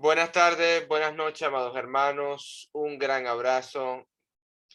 Buenas tardes, buenas noches, amados hermanos. Un gran abrazo.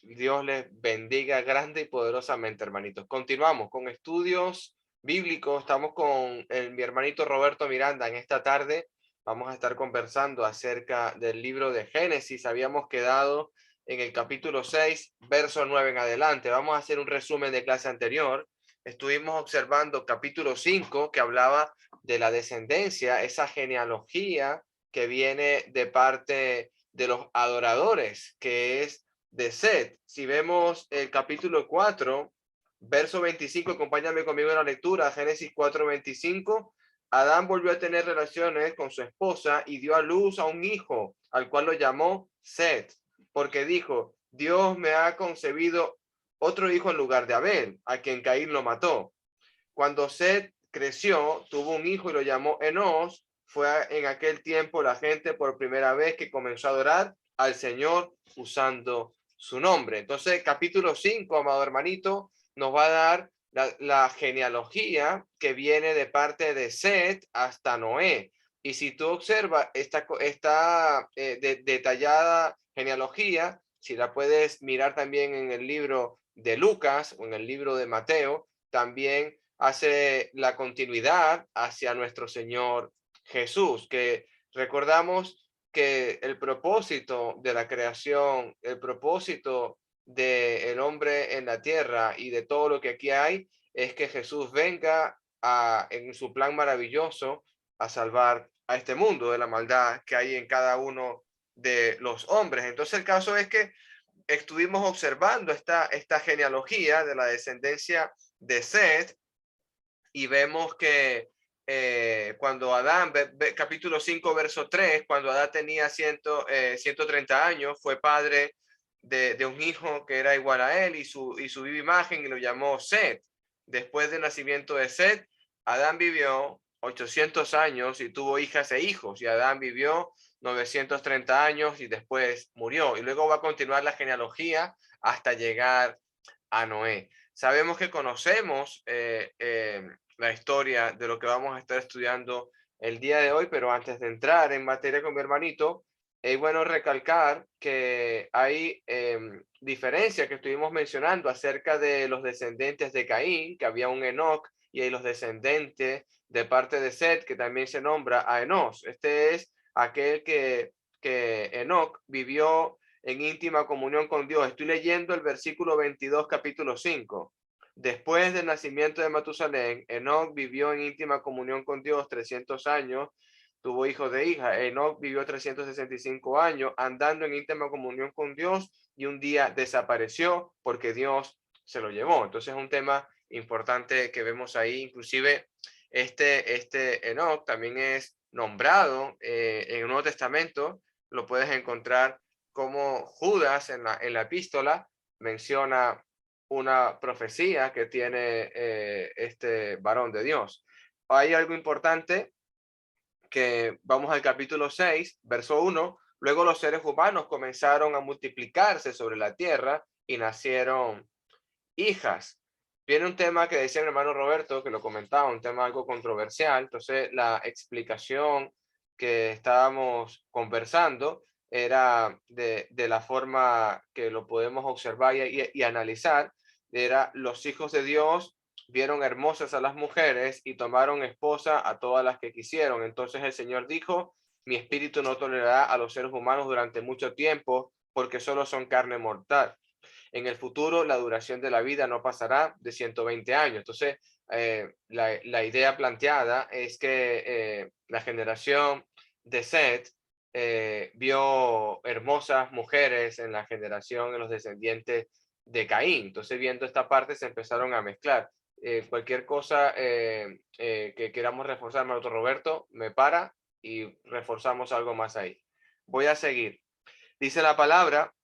Dios les bendiga grande y poderosamente, hermanitos. Continuamos con estudios bíblicos. Estamos con mi hermanito Roberto Miranda en esta tarde. Vamos a estar conversando acerca del libro de Génesis. Habíamos quedado en el capítulo 6, verso 9 en adelante. Vamos a hacer un resumen de clase anterior. Estuvimos observando capítulo 5, que hablaba de la descendencia, esa genealogía que viene de parte de los adoradores, que es de Set. Si vemos el capítulo 4, verso 25, acompáñame conmigo en la lectura, Génesis 4:25. Adán volvió a tener relaciones con su esposa y dio a luz a un hijo, al cual lo llamó Set, porque dijo: Dios me ha concebido otro hijo en lugar de Abel, a quien Caín lo mató. Cuando Set creció, tuvo un hijo y lo llamó Enos. Fue en aquel tiempo la gente por primera vez que comenzó a adorar al Señor usando su nombre. Entonces, capítulo 5, amado hermanito, nos va a dar la genealogía que viene de parte de Set hasta Noé. Y si tú observas esta detallada genealogía, si la puedes mirar también en el libro de Lucas o en el libro de Mateo, también hace la continuidad hacia nuestro Señor Jesús, que recordamos que el propósito de la creación, el propósito del hombre en la tierra y de todo lo que aquí hay, es que Jesús venga en su plan maravilloso a salvar a este mundo de la maldad que hay en cada uno de los hombres. Entonces el caso es que estuvimos observando esta genealogía de la descendencia de Seth, y vemos que cuando Adán, capítulo 5, verso 3, cuando Adán tenía 130 años, fue padre de un hijo que era igual a él y su viva imagen, y lo llamó Set. Después del nacimiento de Set, Adán vivió 800 años y tuvo hijas e hijos, y Adán vivió 930 años y después murió. Y luego va a continuar la genealogía hasta llegar a Noé. Sabemos que conocemos la historia de lo que vamos a estar estudiando el día de hoy, pero antes de entrar en materia con mi hermanito, es bueno recalcar que hay diferencias que estuvimos mencionando acerca de los descendientes de Caín, que había un Enoc, y hay los descendientes de parte de Set, que también se nombra a Enos. Este es aquel que Enoc vivió en íntima comunión con Dios. Estoy leyendo el versículo 22, capítulo 5. Después del nacimiento de Matusalén, Enoc vivió en íntima comunión con Dios 300 años, tuvo hijos de hija. Enoc vivió 365 años andando en íntima comunión con Dios, y un día desapareció porque Dios se lo llevó. Entonces es un tema importante que vemos ahí. Inclusive este Enoc también es nombrado en el Nuevo Testamento. Lo puedes encontrar como Judas en la epístola menciona una profecía que tiene este varón de Dios. Hay algo importante, que vamos al capítulo 6, verso 1. Luego los seres humanos comenzaron a multiplicarse sobre la tierra y nacieron hijas. Viene un tema que decía mi hermano Roberto, que lo comentaba, un tema algo controversial. Entonces la explicación que estábamos conversando era de la forma que lo podemos observar y analizar. Era: los hijos de Dios vieron hermosas a las mujeres y tomaron esposa a todas las que quisieron. Entonces el Señor dijo: mi espíritu no tolerará a los seres humanos durante mucho tiempo, porque solo son carne mortal. En el futuro la duración de la vida no pasará de 120 años. Entonces, la idea planteada es que la generación de Seth vio hermosas mujeres en la generación de los descendientes de Caín. Entonces, viendo esta parte, se empezaron a mezclar. Cualquier cosa que queramos reforzar, Maroto Roberto, me para y reforzamos algo más ahí. Voy a seguir. Dice la palabra,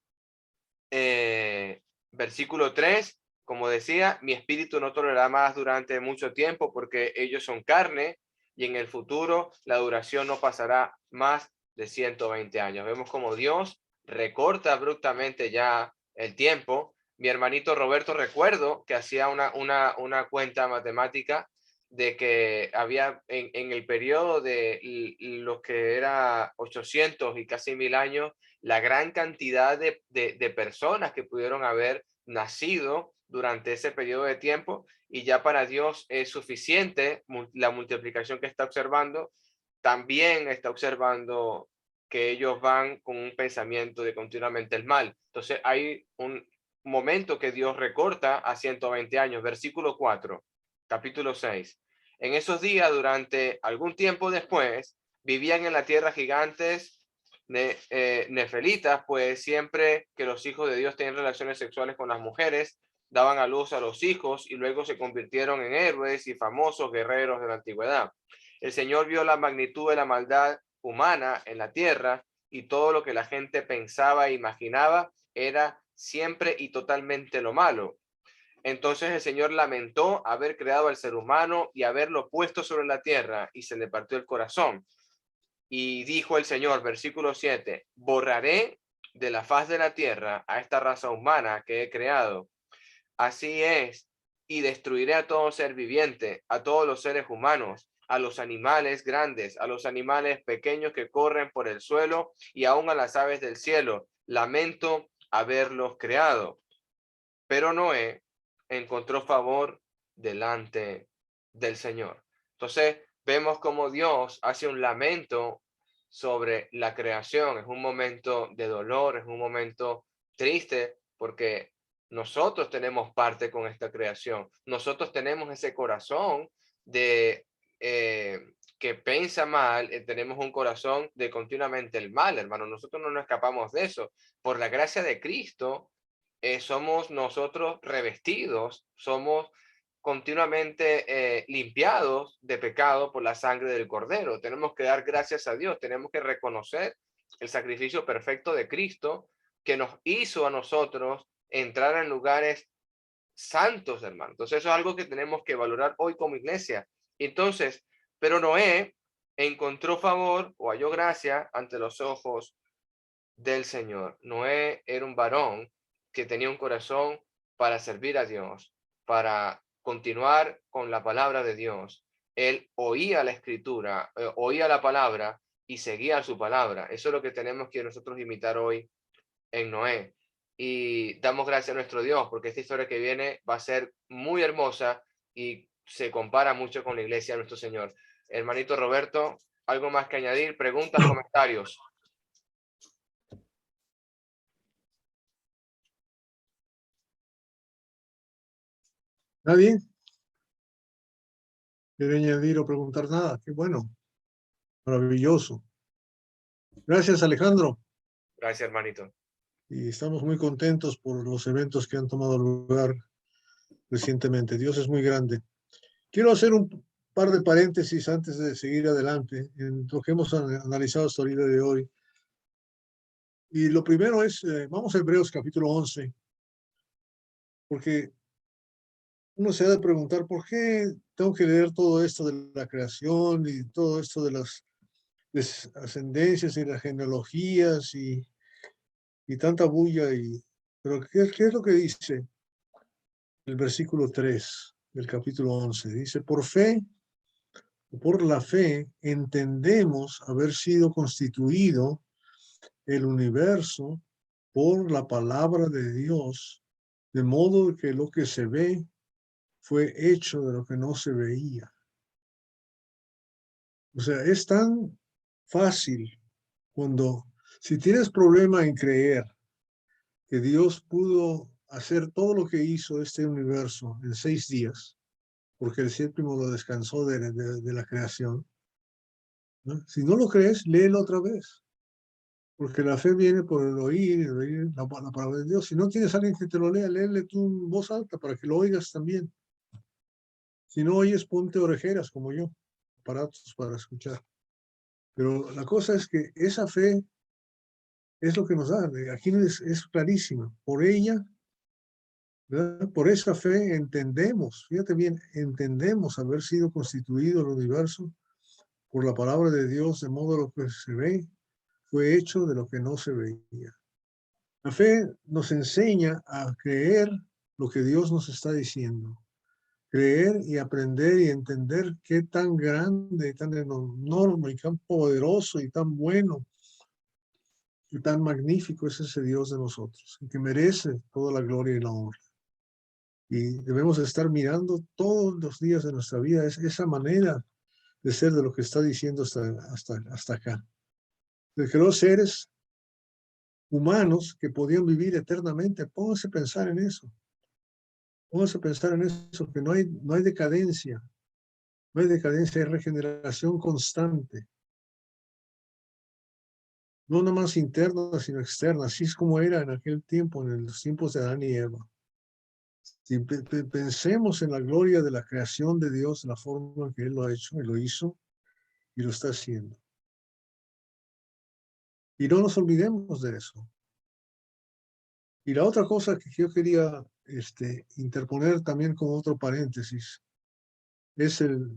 versículo 3, como decía: mi espíritu no tolerará más durante mucho tiempo, porque ellos son carne, y en el futuro la duración no pasará más de 120 años. Vemos como Dios recorta abruptamente ya el tiempo. Mi hermanito Roberto, recuerdo que hacía una cuenta matemática de que había en el periodo de lo que era 800 y casi 1000 años, la gran cantidad de personas que pudieron haber nacido durante ese periodo de tiempo, y ya para Dios es suficiente la multiplicación que está observando. También está observando que ellos van con un pensamiento de continuamente el mal. Entonces hay un momento que Dios recorta a 120 años, versículo 4, capítulo 6. En esos días, durante algún tiempo después, vivían en la tierra gigantes nefelitas, pues siempre que los hijos de Dios tenían relaciones sexuales con las mujeres, daban a luz a los hijos y luego se convirtieron en héroes y famosos guerreros de la antigüedad. El Señor vio la magnitud de la maldad humana en la tierra, y todo lo que la gente pensaba e imaginaba era siempre y totalmente lo malo. Entonces el Señor lamentó haber creado al ser humano y haberlo puesto sobre la tierra, y se le partió el corazón. Y dijo el Señor, versículo 7, borraré de la faz de la tierra a esta raza humana que he creado. Así es, y destruiré a todo ser viviente, a todos los seres humanos, a los animales grandes, a los animales pequeños que corren por el suelo y aún a las aves del cielo. Lamento haberlos creado. Pero Noé encontró favor delante del Señor. Entonces vemos como Dios hace un lamento sobre la creación. Es un momento de dolor, es un momento triste, porque nosotros tenemos parte con esta creación. Nosotros tenemos ese corazón de que piensa mal, tenemos un corazón de continuamente el mal, hermano. Nosotros no nos escapamos de eso. Por la gracia de Cristo, somos nosotros revestidos, somos continuamente limpiados de pecado por la sangre del Cordero. Tenemos que dar gracias a Dios, tenemos que reconocer el sacrificio perfecto de Cristo, que nos hizo a nosotros entrar en lugares santos, hermano. Entonces eso es algo que tenemos que valorar hoy como iglesia. Entonces, pero Noé encontró favor o halló gracia ante los ojos del Señor. Noé era un varón que tenía un corazón para servir a Dios, para continuar con la palabra de Dios. Él oía la escritura, oía la palabra y seguía su palabra. Eso es lo que tenemos que nosotros imitar hoy en Noé. Y damos gracias a nuestro Dios, porque esta historia que viene va a ser muy hermosa y se compara mucho con la iglesia de nuestro Señor. Hermanito Roberto, ¿algo más que añadir? Preguntas, comentarios. ¿Nadie quiere añadir o preguntar nada? Qué bueno, maravilloso. Gracias, Alejandro. Gracias, hermanito. Y estamos muy contentos por los eventos que han tomado lugar recientemente. Dios es muy grande. Quiero hacer un par de paréntesis antes de seguir adelante en lo que hemos analizado hasta el día de hoy. Y lo primero es, vamos a Hebreos capítulo 11, porque uno se ha de preguntar por qué tengo que leer todo esto de la creación y todo esto de las descendencias y las genealogías y tanta bulla. Pero ¿qué es lo que dice el versículo 3 del capítulo 11? Dice, por la fe entendemos haber sido constituido el universo por la palabra de Dios, de modo que lo que se ve fue hecho de lo que no se veía. O sea, es tan fácil si tienes problema en creer que Dios pudo hacer todo lo que hizo este universo en 6 días, porque el séptimo lo descansó de la creación, ¿no? Si no lo crees, léelo otra vez, porque la fe viene por el oír la palabra de Dios. Si no tienes a alguien que te lo lea, léele tú en voz alta para que lo oigas también. Si no oyes, ponte orejeras como yo, aparatos para escuchar. Pero la cosa es que esa fe es lo que nos da. Aquí es clarísima. Por ella, ¿verdad? Por esa fe entendemos, fíjate bien, entendemos haber sido constituido el universo por la palabra de Dios, de modo lo que se ve fue hecho de lo que no se veía. La fe nos enseña a creer lo que Dios nos está diciendo. creer y aprender y entender qué tan grande, y tan enorme y tan poderoso y tan bueno y tan magnífico es ese Dios de nosotros, y que merece toda la gloria y la honra. Y debemos estar mirando todos los días de nuestra vida esa manera de ser de lo que está diciendo hasta acá. De que los seres humanos que podían vivir eternamente, pónganse a pensar en eso. Pónganse a pensar en eso, que no hay decadencia. No hay decadencia, hay regeneración constante. No nada más interna, sino externa. Así es como era en aquel tiempo, en los tiempos de Adán y Eva. Si pensemos en la gloria de la creación de Dios, la forma en que Él lo ha hecho, y lo hizo, y lo está haciendo. Y no nos olvidemos de eso. Y la otra cosa que yo quería interponer también como otro paréntesis es el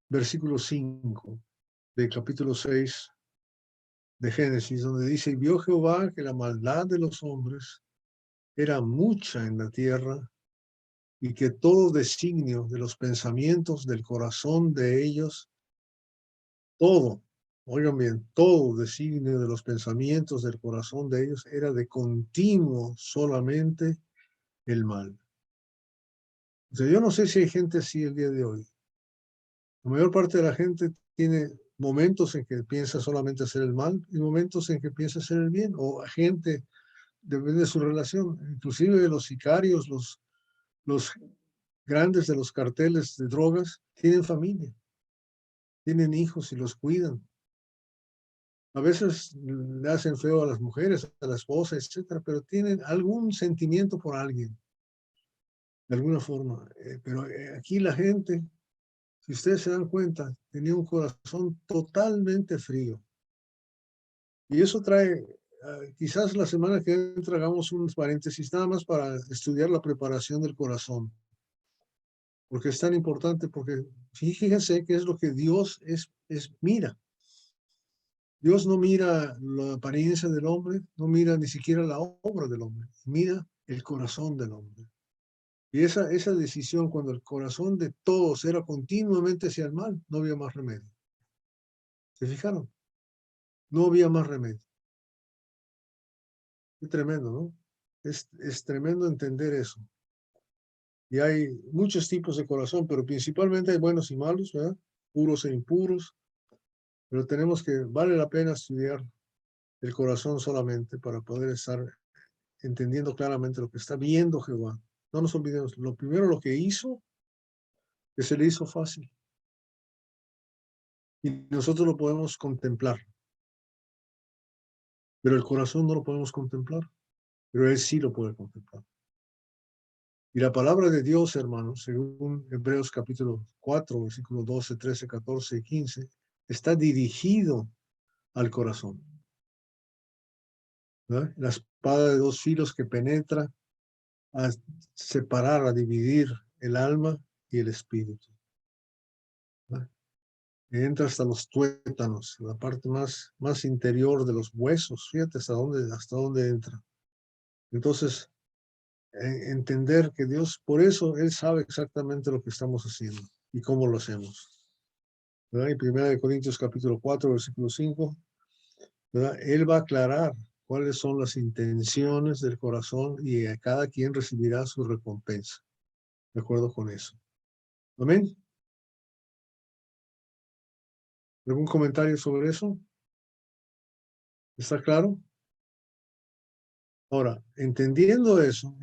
versículo 5 del capítulo 6 de Génesis, donde dice: y vio Jehová que la maldad de los hombres era mucha en la tierra, y que todo designio de los pensamientos del corazón de ellos, todo, oigan bien, todo designio de los pensamientos del corazón de ellos era de continuo solamente el mal. O sea, yo no sé si hay gente así el día de hoy. La mayor parte de la gente tiene momentos en que piensa solamente hacer el mal y momentos en que piensa hacer el bien, o gente, depende de su relación, inclusive los sicarios, los grandes de los carteles de drogas, tienen familia, tienen hijos y los cuidan. A veces le hacen feo a las mujeres, a la esposa, etcétera, pero tienen algún sentimiento por alguien, de alguna forma. Pero aquí la gente, si ustedes se dan cuenta, tenía un corazón totalmente frío. Y eso trae, quizás la semana que entra hagamos unos paréntesis nada más para estudiar la preparación del corazón. Porque es tan importante, porque fíjense qué es lo que Dios mira. Dios no mira la apariencia del hombre, no mira ni siquiera la obra del hombre, mira el corazón del hombre. Y esa decisión, cuando el corazón de todos era continuamente hacia el mal, no había más remedio. ¿Se fijaron? No había más remedio. Es tremendo, ¿no? Es tremendo entender eso. Y hay muchos tipos de corazón, pero principalmente hay buenos y malos, ¿verdad? Puros e impuros. Pero vale la pena estudiar el corazón solamente para poder estar entendiendo claramente lo que está viendo Jehová. No nos olvidemos, lo primero lo que hizo, que se le hizo fácil. Y nosotros lo podemos contemplar. Pero el corazón no lo podemos contemplar. Pero Él sí lo puede contemplar. Y la palabra de Dios, hermanos, según Hebreos capítulo 4, versículos 12, 13, 14 y 15, está dirigido al corazón. ¿Verdad? La espada de dos filos que penetra a separar, a dividir el alma y el espíritu. ¿Verdad? Entra hasta los tuétanos, la parte más interior de los huesos. Fíjate hasta dónde entra. Entonces, entender que Dios, por eso Él sabe exactamente lo que estamos haciendo y cómo lo hacemos. ¿Verdad? En 1 Corintios capítulo 4, versículo 5, ¿verdad? Él va a aclarar cuáles son las intenciones del corazón y a cada quien recibirá su recompensa. De acuerdo con eso. Amén. ¿Algún comentario sobre eso? ¿Está claro? Ahora, entendiendo eso,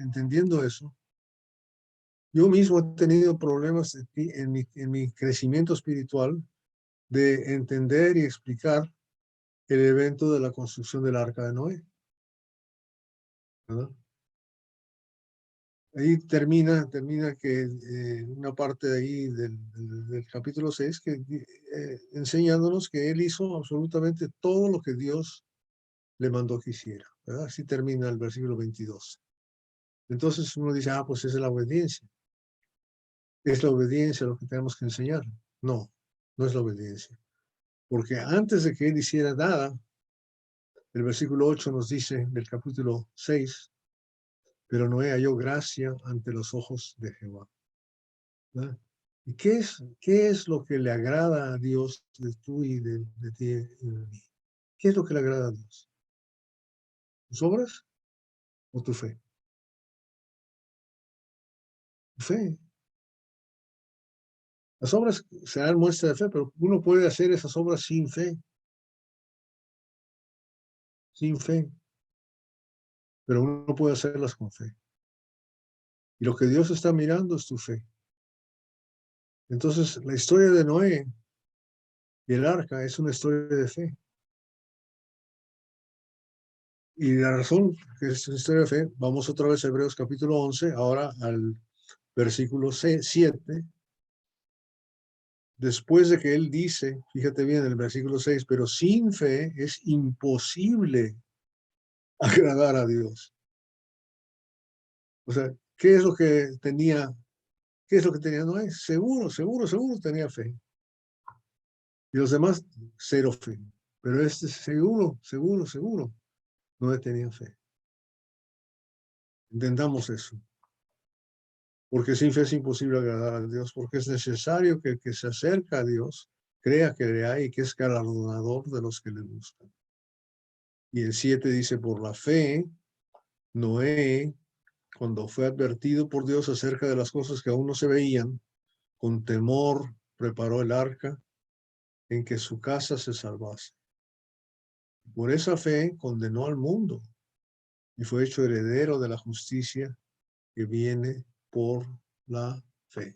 yo mismo he tenido problemas en mi crecimiento espiritual de entender y explicar el evento de la construcción del arca de Noé, ¿verdad? Ahí termina que una parte de ahí del capítulo 6, que enseñándonos que él hizo absolutamente todo lo que Dios le mandó que hiciera, ¿verdad? Así termina el versículo 22. Entonces uno dice, pues esa es la obediencia. ¿Es la obediencia lo que tenemos que enseñar? No, no es la obediencia. Porque antes de que él hiciera nada, el versículo 8 nos dice del capítulo 6, pero Noé halló gracia ante los ojos de Jehová. ¿Verdad? ¿Y qué es lo que le agrada a Dios de tú y de ti y de mí? ¿Qué es lo que le agrada a Dios? ¿Tus obras o tu fe? Tu fe. Las obras serán muestra de fe, pero uno puede hacer esas obras sin fe, sin fe, pero uno puede hacerlas con fe. Y lo que Dios está mirando es tu fe. Entonces, la historia de Noé y el arca es una historia de fe. Y la razón que es una historia de fe, vamos otra vez a Hebreos capítulo 11, ahora al versículo 7. Después de que él dice, fíjate bien en el versículo 6, pero sin fe es imposible agradar a Dios. O sea, ¿qué es lo que tenía? ¿Qué es lo que tenía Noé? Seguro tenía fe. Y los demás, cero fe. Pero este seguro, no tenía fe. Entendamos eso. Porque sin fe es imposible agradar a Dios, porque es necesario que el que se acerca a Dios crea que le hay y que es galardonador de los que le buscan. Y el 7 dice, por la fe, Noé, cuando fue advertido por Dios acerca de las cosas que aún no se veían, con temor preparó el arca en que su casa se salvase. Por esa fe condenó al mundo y fue hecho heredero de la justicia que viene por la fe.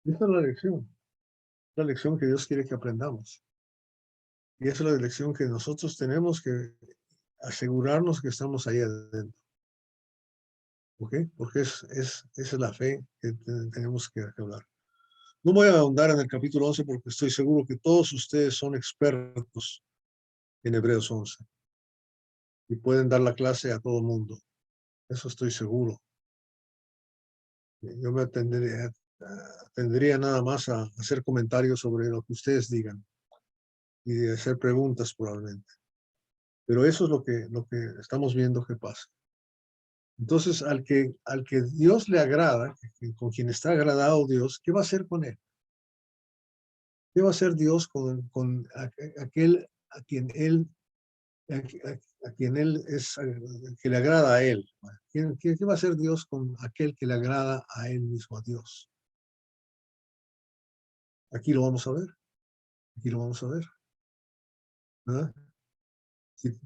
Esa es la lección que Dios quiere que aprendamos. Y esa es la lección que nosotros tenemos que asegurarnos que estamos ahí adentro. ¿Ok? Porque esa es la fe que tenemos que hablar. No voy a ahondar en el capítulo 11 porque estoy seguro que todos ustedes son expertos en Hebreos 11 y pueden dar la clase a todo el mundo. Eso estoy seguro. Yo me atendría nada más a hacer comentarios sobre lo que ustedes digan y de hacer preguntas probablemente. Pero eso es lo que estamos viendo que pasa. Entonces, al que Dios le agrada, con quien está agradado Dios, ¿qué va a hacer con él? ¿Qué va a hacer Dios con aquel a quien él, a quien él es, que le agrada a él? ¿Qué va a hacer Dios con aquel que le agrada a él mismo, a Dios? Aquí lo vamos a ver, aquí lo vamos a ver. ¿Verdad? Si,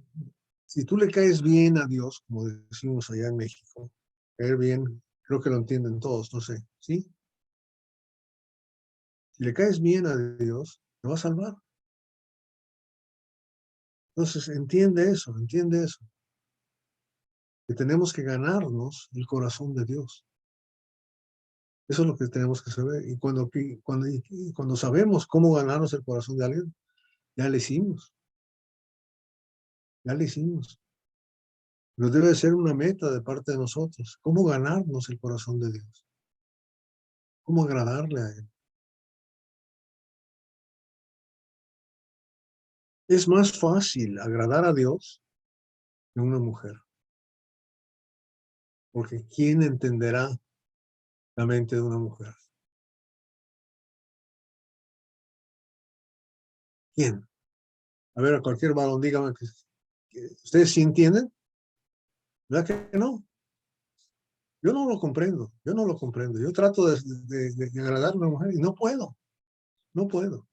si tú le caes bien a Dios, como decimos allá en México, caer bien, creo que lo entienden todos, no sé, ¿sí? Si le caes bien a Dios, te va a salvar. Entonces, entiende eso, que tenemos que ganarnos el corazón de Dios. Eso es lo que tenemos que saber. Y cuando sabemos cómo ganarnos el corazón de alguien, ya le hicimos, ya le hicimos. Pero debe ser una meta de parte de nosotros. ¿Cómo ganarnos el corazón de Dios? ¿Cómo agradarle a Él? Es más fácil agradar a Dios que a una mujer. Porque ¿quién entenderá la mente de una mujer? ¿Quién? A ver, a cualquier varón, dígame que ustedes sí entienden. ¿Verdad que no? Yo no lo comprendo, yo no lo comprendo. Yo trato de agradar a una mujer y no puedo, no puedo.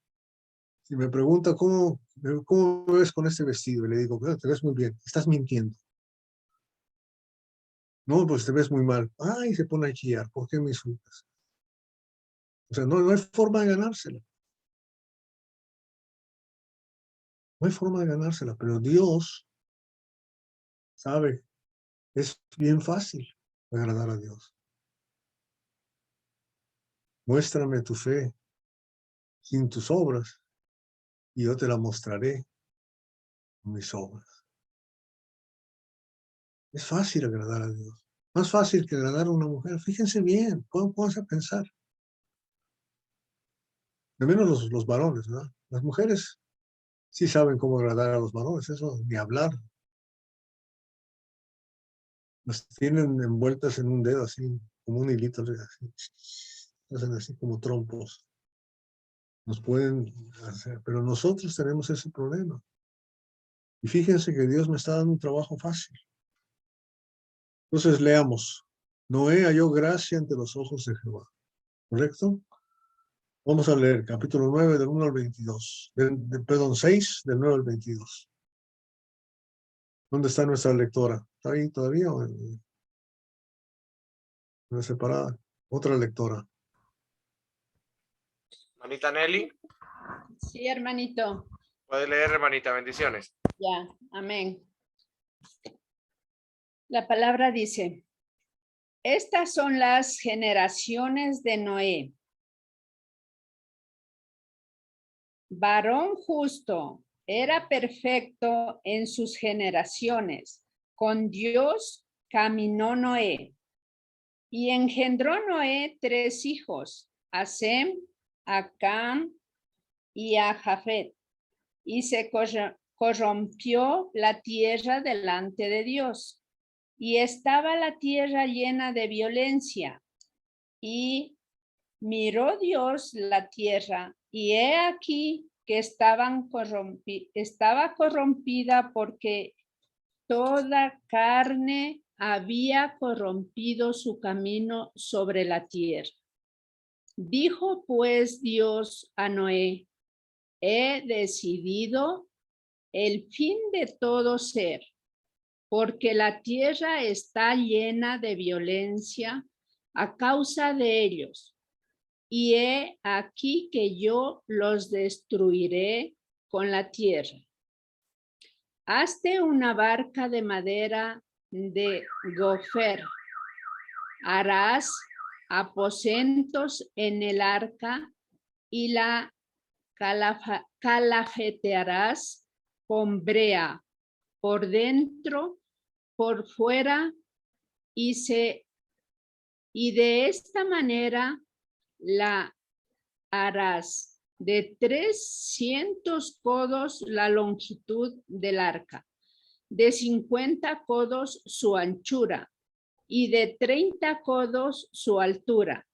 Si me pregunta cómo me ves con este vestido, y le digo, "Bueno, te ves muy bien, estás mintiendo. No, pues te ves muy mal. Ay, se pone a chillar, ¿por qué me insultas? O sea, no hay forma de ganársela, no hay forma de ganársela, pero Dios sabe, es bien fácil agradar a Dios. Muéstrame tu fe sin tus obras y yo te la mostraré con mis obras. Es fácil agradar a Dios. Más fácil que agradar a una mujer. Fíjense bien, pónganse a pensar. De menos los varones, ¿verdad? Las mujeres sí saben cómo agradar a los varones, eso ni hablar. Las tienen envueltas en un dedo, así, como un hilito. Así. hacen así como trompos. Nos pueden hacer, pero nosotros tenemos ese problema. Y fíjense que Dios me está dando un trabajo fácil. Entonces leamos. Noé halló gracia ante los ojos de Jehová. ¿Correcto? Vamos a leer capítulo 9 del 1 al 22. Perdón, 6 del 9 al 22. ¿Dónde está nuestra lectora? ¿Está ahí todavía o en una separada? Otra lectora. Manita Nelly, Sí, hermanito. puede leer, hermanita, bendiciones. Ya, amén. La palabra dice, estas son las generaciones de Noé. Varón justo, era perfecto en sus generaciones. Con Dios caminó Noé. Y engendró Noé 3 hijos, a Sem, a Cam y a Jafet. Y se corrompió la tierra delante de Dios. Y estaba la tierra llena de violencia. Y miró Dios la tierra, y he aquí que estaba corrompida porque toda carne había corrompido su camino sobre la tierra. Dijo pues Dios a Noé, he decidido el fin de todo ser, porque la tierra está llena de violencia a causa de ellos. Y he aquí que yo los destruiré con la tierra. Hazte una barca de madera de gofer. Harás aposentos en el arca y la calafetearás con brea por dentro, por fuera, y de esta manera la harás de 300 codos la longitud del arca, de 50 codos su anchura y de 30 codos su altura.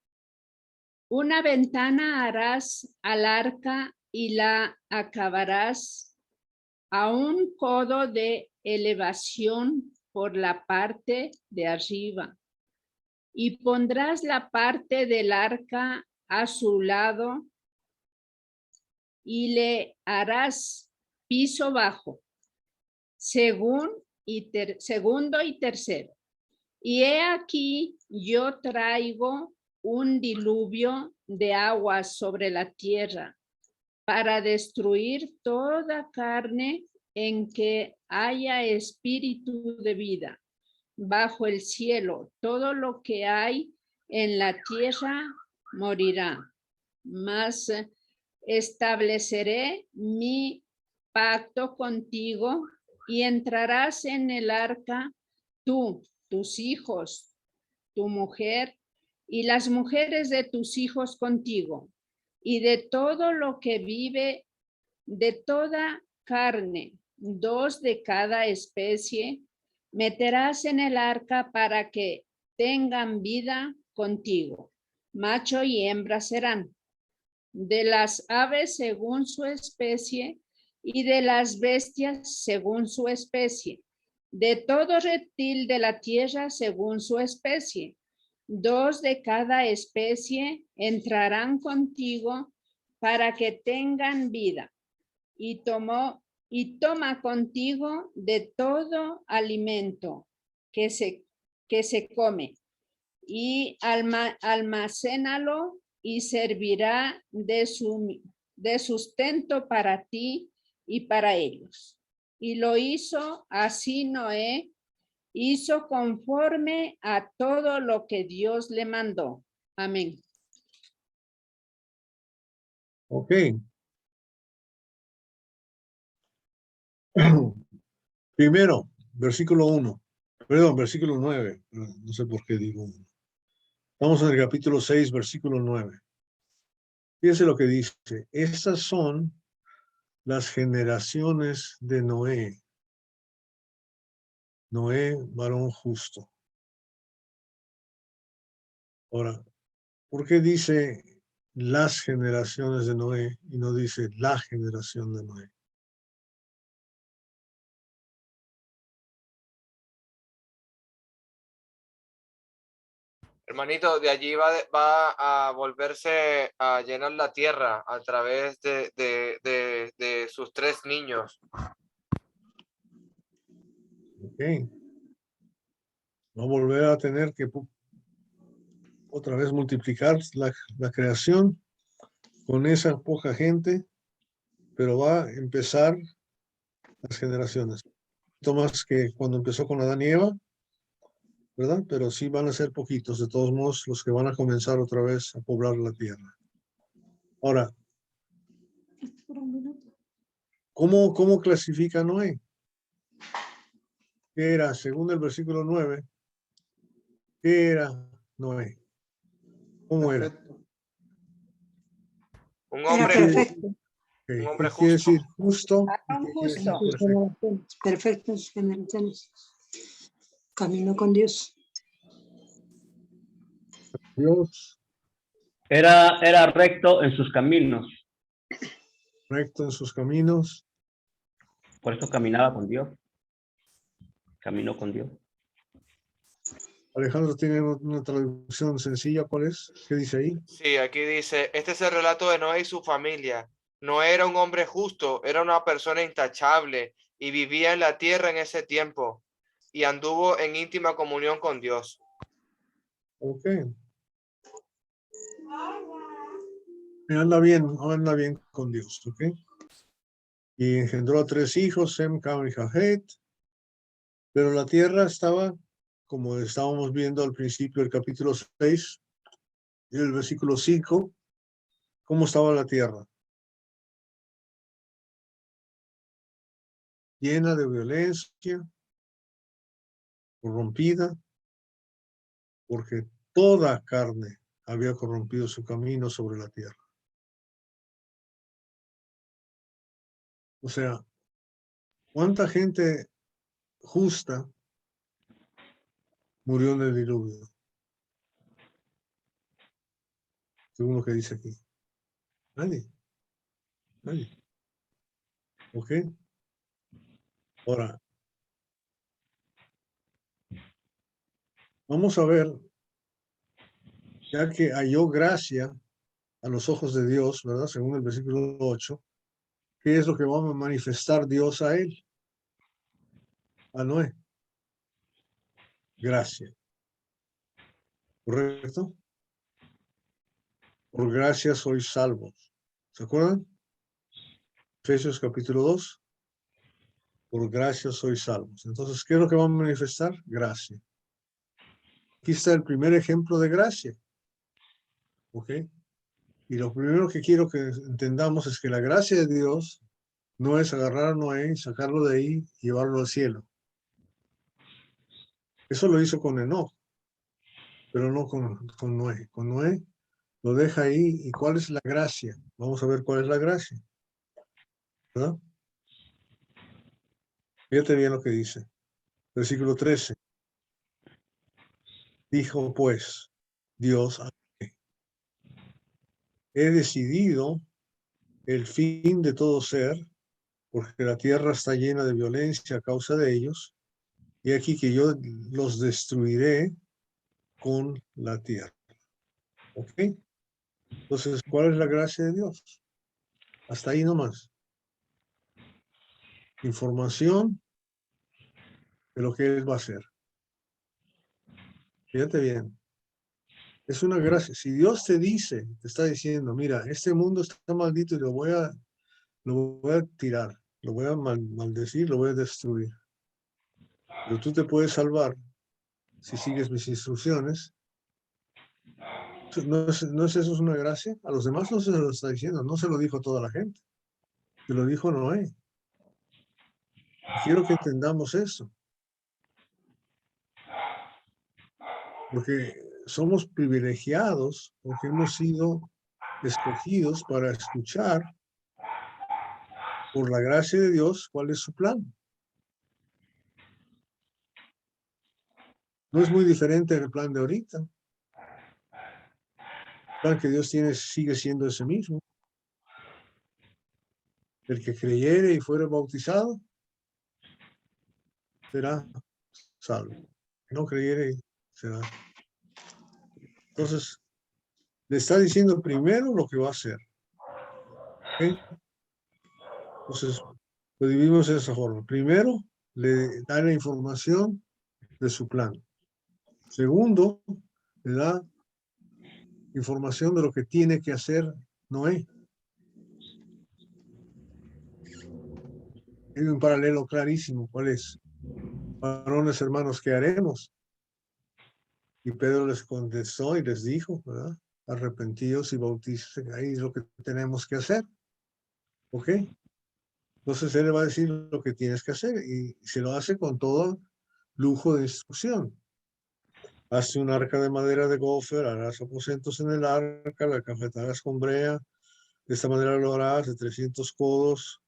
Una ventana harás al arca y la acabarás a 1 codo de elevación por la parte de arriba. Y pondrás la parte del arca a su lado y le harás piso bajo, segundo y tercero. Y he aquí, yo traigo un diluvio de aguas sobre la tierra para destruir toda carne en que haya espíritu de vida. Bajo el cielo, todo lo que hay en la tierra morirá. Mas estableceré mi pacto contigo y entrarás en el arca tú, tus hijos, tu mujer y las mujeres de tus hijos contigo, y de todo lo que vive, de toda carne, 2 de cada especie, meterás en el arca para que tengan vida contigo. Macho y hembra serán. De las aves según su especie y de las bestias según su especie. De todo reptil de la tierra según su especie. 2 de cada especie entrarán contigo para que tengan vida. Y toma contigo de todo alimento que se come y almacénalo y servirá de sustento para ti y para ellos. Y lo hizo así Noé, hizo conforme a todo lo que Dios le mandó. Amén. Ok. Primero, versículo 1. Perdón, versículo 9. No sé por qué digo 1. Vamos en el capítulo 6, versículo 9. Fíjense lo que dice. Estas son las generaciones de Noé. Noé, varón justo. Ahora, ¿Por qué dice las generaciones de Noé y no dice la generación de Noé? Hermanito, de allí va a volverse a llenar la tierra a través de sus 3 niños. Ok. Va a volver a tener que otra vez multiplicar la creación con esa poca gente, pero va a empezar las generaciones. Más que cuando empezó con Adán y Eva, ¿verdad? Pero sí van a ser poquitos, de todos modos, los que van a comenzar otra vez a poblar la tierra. Ahora, ¿cómo clasifica Noé? ¿Qué era? Según el versículo 9, ¿qué era Noé? ¿Cómo era? Un Era hombre, perfecto. un ¿Qué hombre quiere justo. decir justo? Ah, ¿Y qué quiere decir justo. perfecto? Perfecto en sus generaciones. Camino con Dios. Dios, Era recto en sus caminos, recto en sus caminos. por eso caminaba con Dios. Caminó con Dios. Alejandro tiene una traducción sencilla, ¿cuál es? ¿Qué dice ahí? Sí, aquí dice, este es el relato de Noé y su familia. Noé era un hombre justo, era una persona intachable y vivía en la tierra en ese tiempo y anduvo en íntima comunión con Dios. Ok. Anda bien con Dios, ¿ok? Y engendró a 3 hijos, Sem, Cam y Jafet, pero la tierra estaba, como estábamos viendo al principio del capítulo 6, y el versículo 5, ¿cómo estaba la tierra? Llena de violencia, corrompida, porque toda carne había corrompido su camino sobre la tierra. O sea, ¿cuánta gente justa murió en el diluvio? Según lo que dice aquí. Nadie. ¿Ok? Ahora, vamos a ver, ya que halló gracia a los ojos de Dios, ¿verdad? Según el versículo 8, ¿qué es lo que va a manifestar Dios a él? A Noé. Gracia. ¿Correcto? Por gracia sois salvos. ¿Se acuerdan? Efesios capítulo 2. Por gracia sois salvos. Entonces, ¿qué es lo que va a manifestar? Gracia. Aquí está el primer ejemplo de gracia. ¿Ok? Y lo primero que quiero que entendamos es que la gracia de Dios no es agarrar a Noé, sacarlo de ahí y llevarlo al cielo. Eso lo hizo con Enoch, pero no con Noé. Con Noé lo deja ahí. ¿Y cuál es la gracia? Vamos a ver cuál es la gracia. ¿Verdad? Fíjate bien lo que dice. Versículo 13. Dijo pues Dios, he decidido el fin de todo ser, porque la tierra está llena de violencia a causa de ellos, y aquí que yo los destruiré con la tierra. ¿Ok? Entonces, ¿cuál es la gracia de Dios? Hasta ahí nomás. Información de lo que Él va a hacer. Fíjate bien. Es una gracia. Si Dios te dice, te está diciendo, mira, este mundo está maldito y lo voy a tirar, lo voy a maldecir, lo voy a destruir. Pero tú te puedes salvar si sigues mis instrucciones. ¿No es eso una gracia? A los demás no se lo está diciendo, no se lo dijo a toda la gente. Se lo dijo Noé. Quiero que entendamos eso. Porque somos privilegiados, porque hemos sido escogidos para escuchar por la gracia de Dios cuál es su plan. No es muy diferente del plan de ahorita. plan que Dios tiene sigue siendo ese mismo. El que creyere y fuere bautizado será salvo. El que no creyere será. Entonces, le está diciendo primero lo que va a hacer. ¿Okay? Entonces, lo dividimos de esa forma. Primero, le da la información de su plan. Segundo, le da información de lo que tiene que hacer Noé. Hay un paralelo clarísimo. ¿Cuál es? Varones, hermanos, ¿qué haremos? Y Pedro les contestó y les dijo, ¿verdad? Arrepentidos y bautícense. Ahí es lo que tenemos que hacer. ¿Ok? Entonces él le va a decir lo que tienes que hacer y se lo hace con todo lujo de instrucción. Hazte un arca de madera de gofer, harás aposentos en el arca, la cafetarás con brea. De esta manera lo harás de 300 codos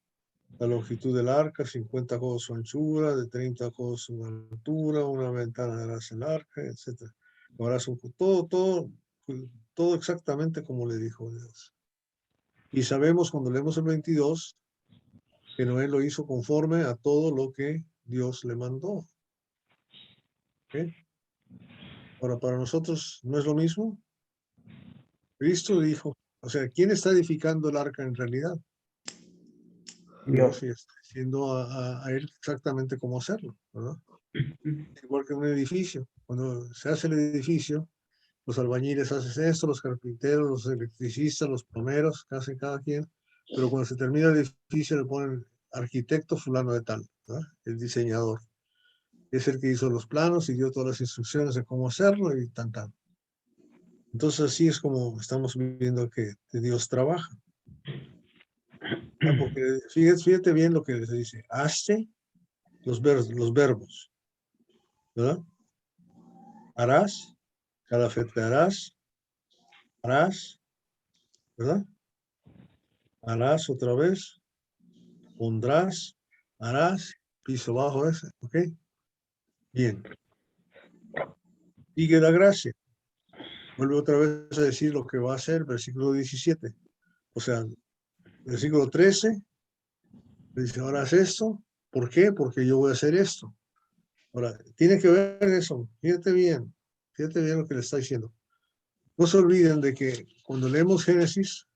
la longitud del arca, 50 codos su anchura, de 30 codos su altura, una ventana harás el arca, etc. Lo harás todo exactamente como le dijo Dios. Y sabemos cuando leemos el 22 que Noé lo hizo conforme a todo lo que Dios le mandó. ¿Okay? Ahora, para nosotros no es lo mismo. Cristo dijo, o sea, ¿quién está edificando el arca en realidad? Dios, y está diciendo a él exactamente cómo hacerlo, ¿verdad? Igual que un edificio. Cuando se hace el edificio, los albañiles hacen esto, los carpinteros, los electricistas, los plomeros, que hacen cada quien. Pero cuando se termina el edificio le ponen arquitecto fulano de tal, ¿verdad? El diseñador. Es el que hizo los planos y dio todas las instrucciones de cómo hacerlo y tan. Entonces así es como estamos viendo que Dios trabaja. Porque fíjate bien lo que les dice. Hazte los verbos, ¿verdad? Harás, calafetearás, harás, ¿verdad? Harás otra vez, pondrás, harás, piso bajo ese, ¿ok? Bien. Sigue la gracia. Vuelve otra vez a decir lo que va a hacer, versículo 17. O sea, versículo 13, dice, ahora haz esto. ¿Por qué? Porque yo voy a hacer esto. Ahora, tiene que ver eso. Fíjate bien lo que le está diciendo. No se olviden de que cuando leemos Génesis,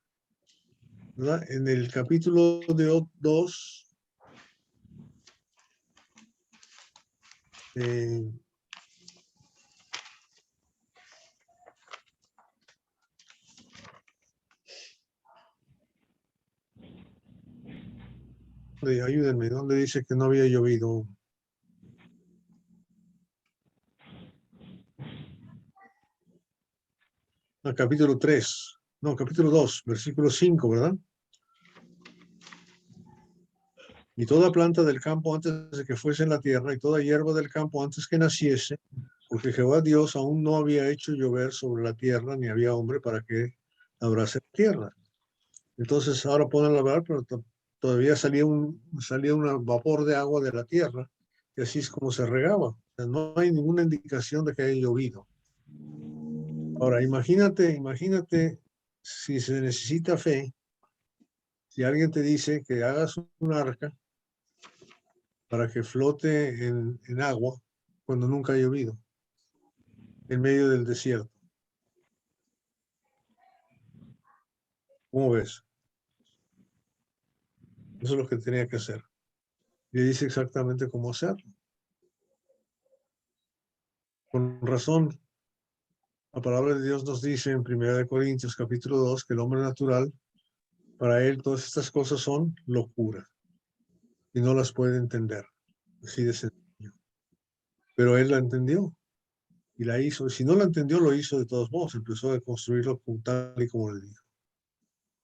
¿verdad? En el capítulo 2, ayúdenme, ¿dónde dice que no había llovido? Capítulo 3, no, capítulo 2, versículo 5, ¿verdad? Y toda planta del campo antes de que fuese en la tierra, y toda hierba del campo antes que naciese, porque Jehová Dios aún no había hecho llover sobre la tierra, ni había hombre para que labrase la tierra. Entonces ahora pueden labrar, pero todavía salía un vapor de agua de la tierra, y así es como se regaba. O sea, no hay ninguna indicación de que haya llovido. Ahora, imagínate si se necesita fe, si alguien te dice que hagas un arca para que flote en agua cuando nunca ha llovido, en medio del desierto. ¿Cómo ves? Eso es lo que tenía que hacer. Y dice exactamente cómo hacerlo. Con razón, la palabra de Dios nos dice en 1 Corintios capítulo 2 que el hombre natural, para él todas estas cosas son locura y no las puede entender. Así de sencillo. Pero él la entendió y la hizo. Si no la entendió, lo hizo de todos modos. Empezó a construirlo tal y como le dijo.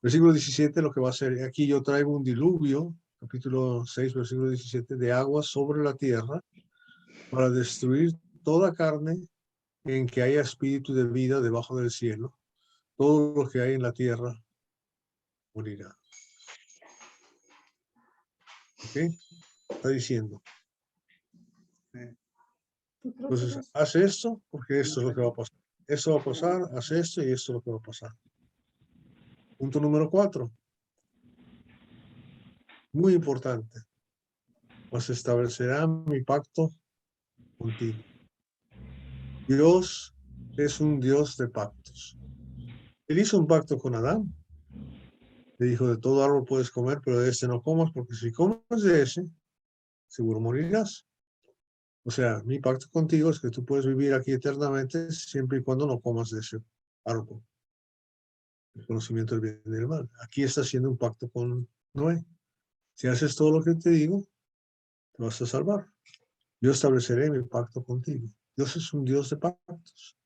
Versículo 17, lo que va a hacer. Aquí yo traigo un diluvio, capítulo 6, versículo 17, de agua sobre la tierra para destruir toda carne en que haya espíritu de vida debajo del cielo. Todo lo que hay en la tierra morirá. ¿Ok? Está diciendo. Entonces, haz esto porque esto es lo que va a pasar. Esto va a pasar, haz esto y esto es lo que va a pasar. Punto número 4. Muy importante. Pues establecerá mi pacto contigo. Dios es un Dios de pactos. Él hizo un pacto con Adán. Le dijo, de todo árbol puedes comer, pero de este no comas, porque si comes de ese, seguro morirás. O sea, mi pacto contigo es que tú puedes vivir aquí eternamente siempre y cuando no comas de ese árbol. El conocimiento del bien y del mal. Aquí está haciendo un pacto con Noé. Si haces todo lo que te digo, te vas a salvar. Yo estableceré mi pacto contigo. Dios es un Dios de pactos.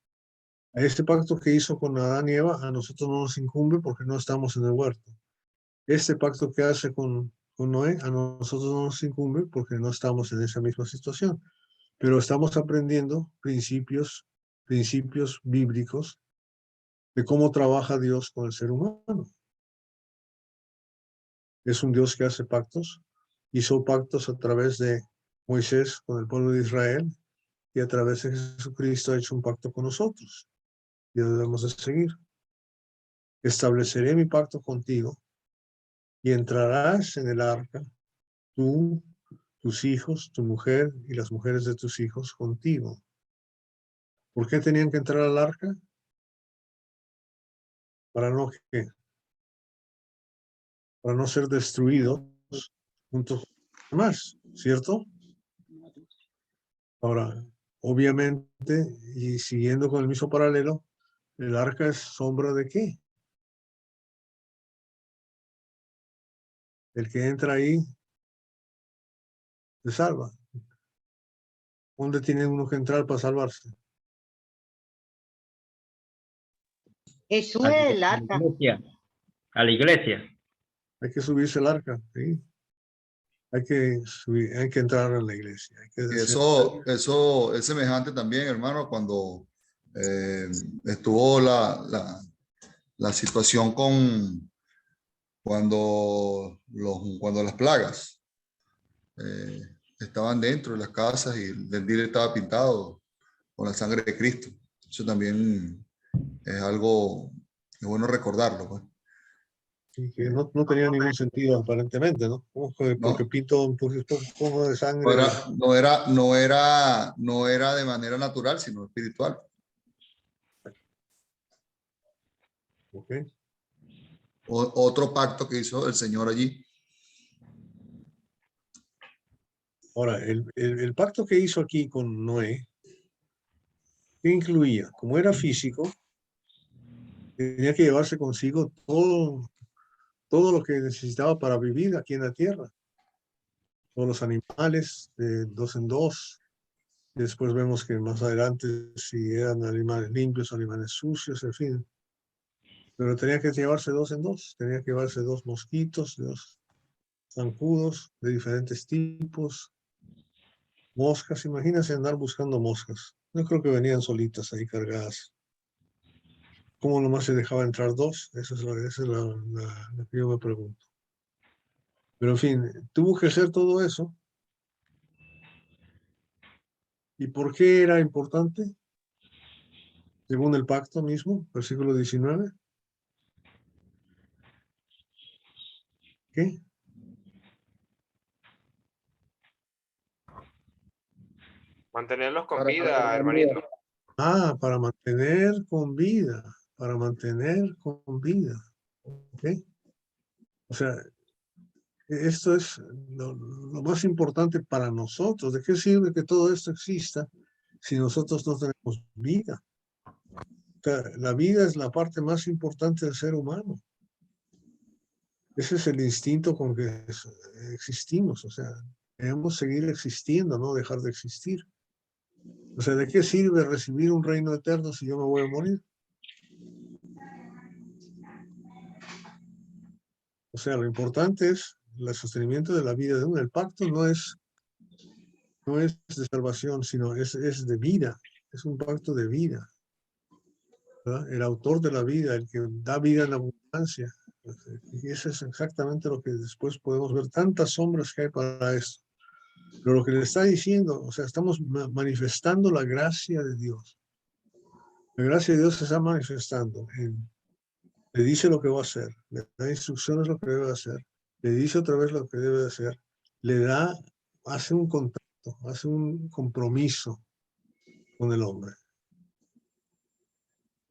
A este pacto que hizo con Adán y Eva, a nosotros no nos incumbe porque no estamos en el huerto. Este pacto que hace con Noé, a nosotros no nos incumbe porque no estamos en esa misma situación. Pero estamos aprendiendo principios bíblicos de cómo trabaja Dios con el ser humano. Es un Dios que hace pactos. Hizo pactos a través de Moisés con el pueblo de Israel y a través de Jesucristo ha hecho un pacto con nosotros. Y debemos de seguir. Estableceré mi pacto contigo y entrarás en el arca, tú, tus hijos, tu mujer y las mujeres de tus hijos contigo. ¿Por qué tenían que entrar al arca? Para no, ¿qué? Para no ser destruidos junto con los demás, ¿cierto? Ahora, obviamente, y siguiendo con el mismo paralelo, el arca es sombra de qué? El que entra ahí se salva. ¿Dónde tiene uno que entrar para salvarse? Jesús A la es el arca. iglesia. A la iglesia. Hay que subirse el arca, ¿sí? Hay que subir, hay que entrar a la iglesia. Hay que Y hacer- eso es semejante también, hermano, cuando estuvo la situación cuando las plagas eh, estaban dentro de las casas y el día estaba pintado con la sangre de Cristo. Eso también es algo que es bueno recordarlo, pues. y que no tenía ningún sentido aparentemente, ¿no? ¿Cómo que porque No, pinto un poco de sangre? no era de manera natural, sino espiritual. ¿Ok? Otro pacto que hizo el Señor allí. Ahora, el pacto que hizo aquí con Noé, ¿qué incluía? Como era físico, tenía que llevarse consigo todo lo que necesitaba para vivir aquí en la tierra. Todos los animales, de dos en dos. Y después vemos que más adelante si eran animales limpios, animales sucios, en fin. Pero tenía que llevarse dos en dos. Tenía que llevarse dos mosquitos, dos zancudos de diferentes tipos. Moscas, imagínense andar buscando moscas. Yo creo que venían solitas ahí cargadas. ¿Cómo nomás se dejaba entrar dos? Esa es la que yo me pregunto. Pero en fin, tuvo que hacer todo eso. ¿Y por qué era importante? Según el pacto mismo, versículo 19. ¿Qué? Mantenerlos con Para vida, hermanito. Ah, para mantener con vida. Para mantener con vida. ¿Ok? O sea, esto es lo más importante para nosotros. ¿De qué sirve que todo esto exista si nosotros no tenemos vida? O sea, la vida es la parte más importante del ser humano. Ese es el instinto con que existimos. O sea, debemos seguir existiendo, no dejar de existir. O sea, ¿de qué sirve recibir un reino eterno si yo me voy a morir? O sea, lo importante es el sostenimiento de la vida de uno. El pacto no es de salvación, sino es de vida. Es un pacto de vida, ¿verdad? El autor de la vida, el que da vida en abundancia. Y eso es exactamente lo que después podemos ver, tantas sombras que hay para esto. Pero lo que le está diciendo, o sea, estamos manifestando la gracia de Dios. La gracia de Dios se está manifestando en le dice lo que va a hacer, le da instrucciones lo que debe hacer, le dice otra vez lo que debe hacer, le da, hace un contacto, hace un compromiso con el hombre.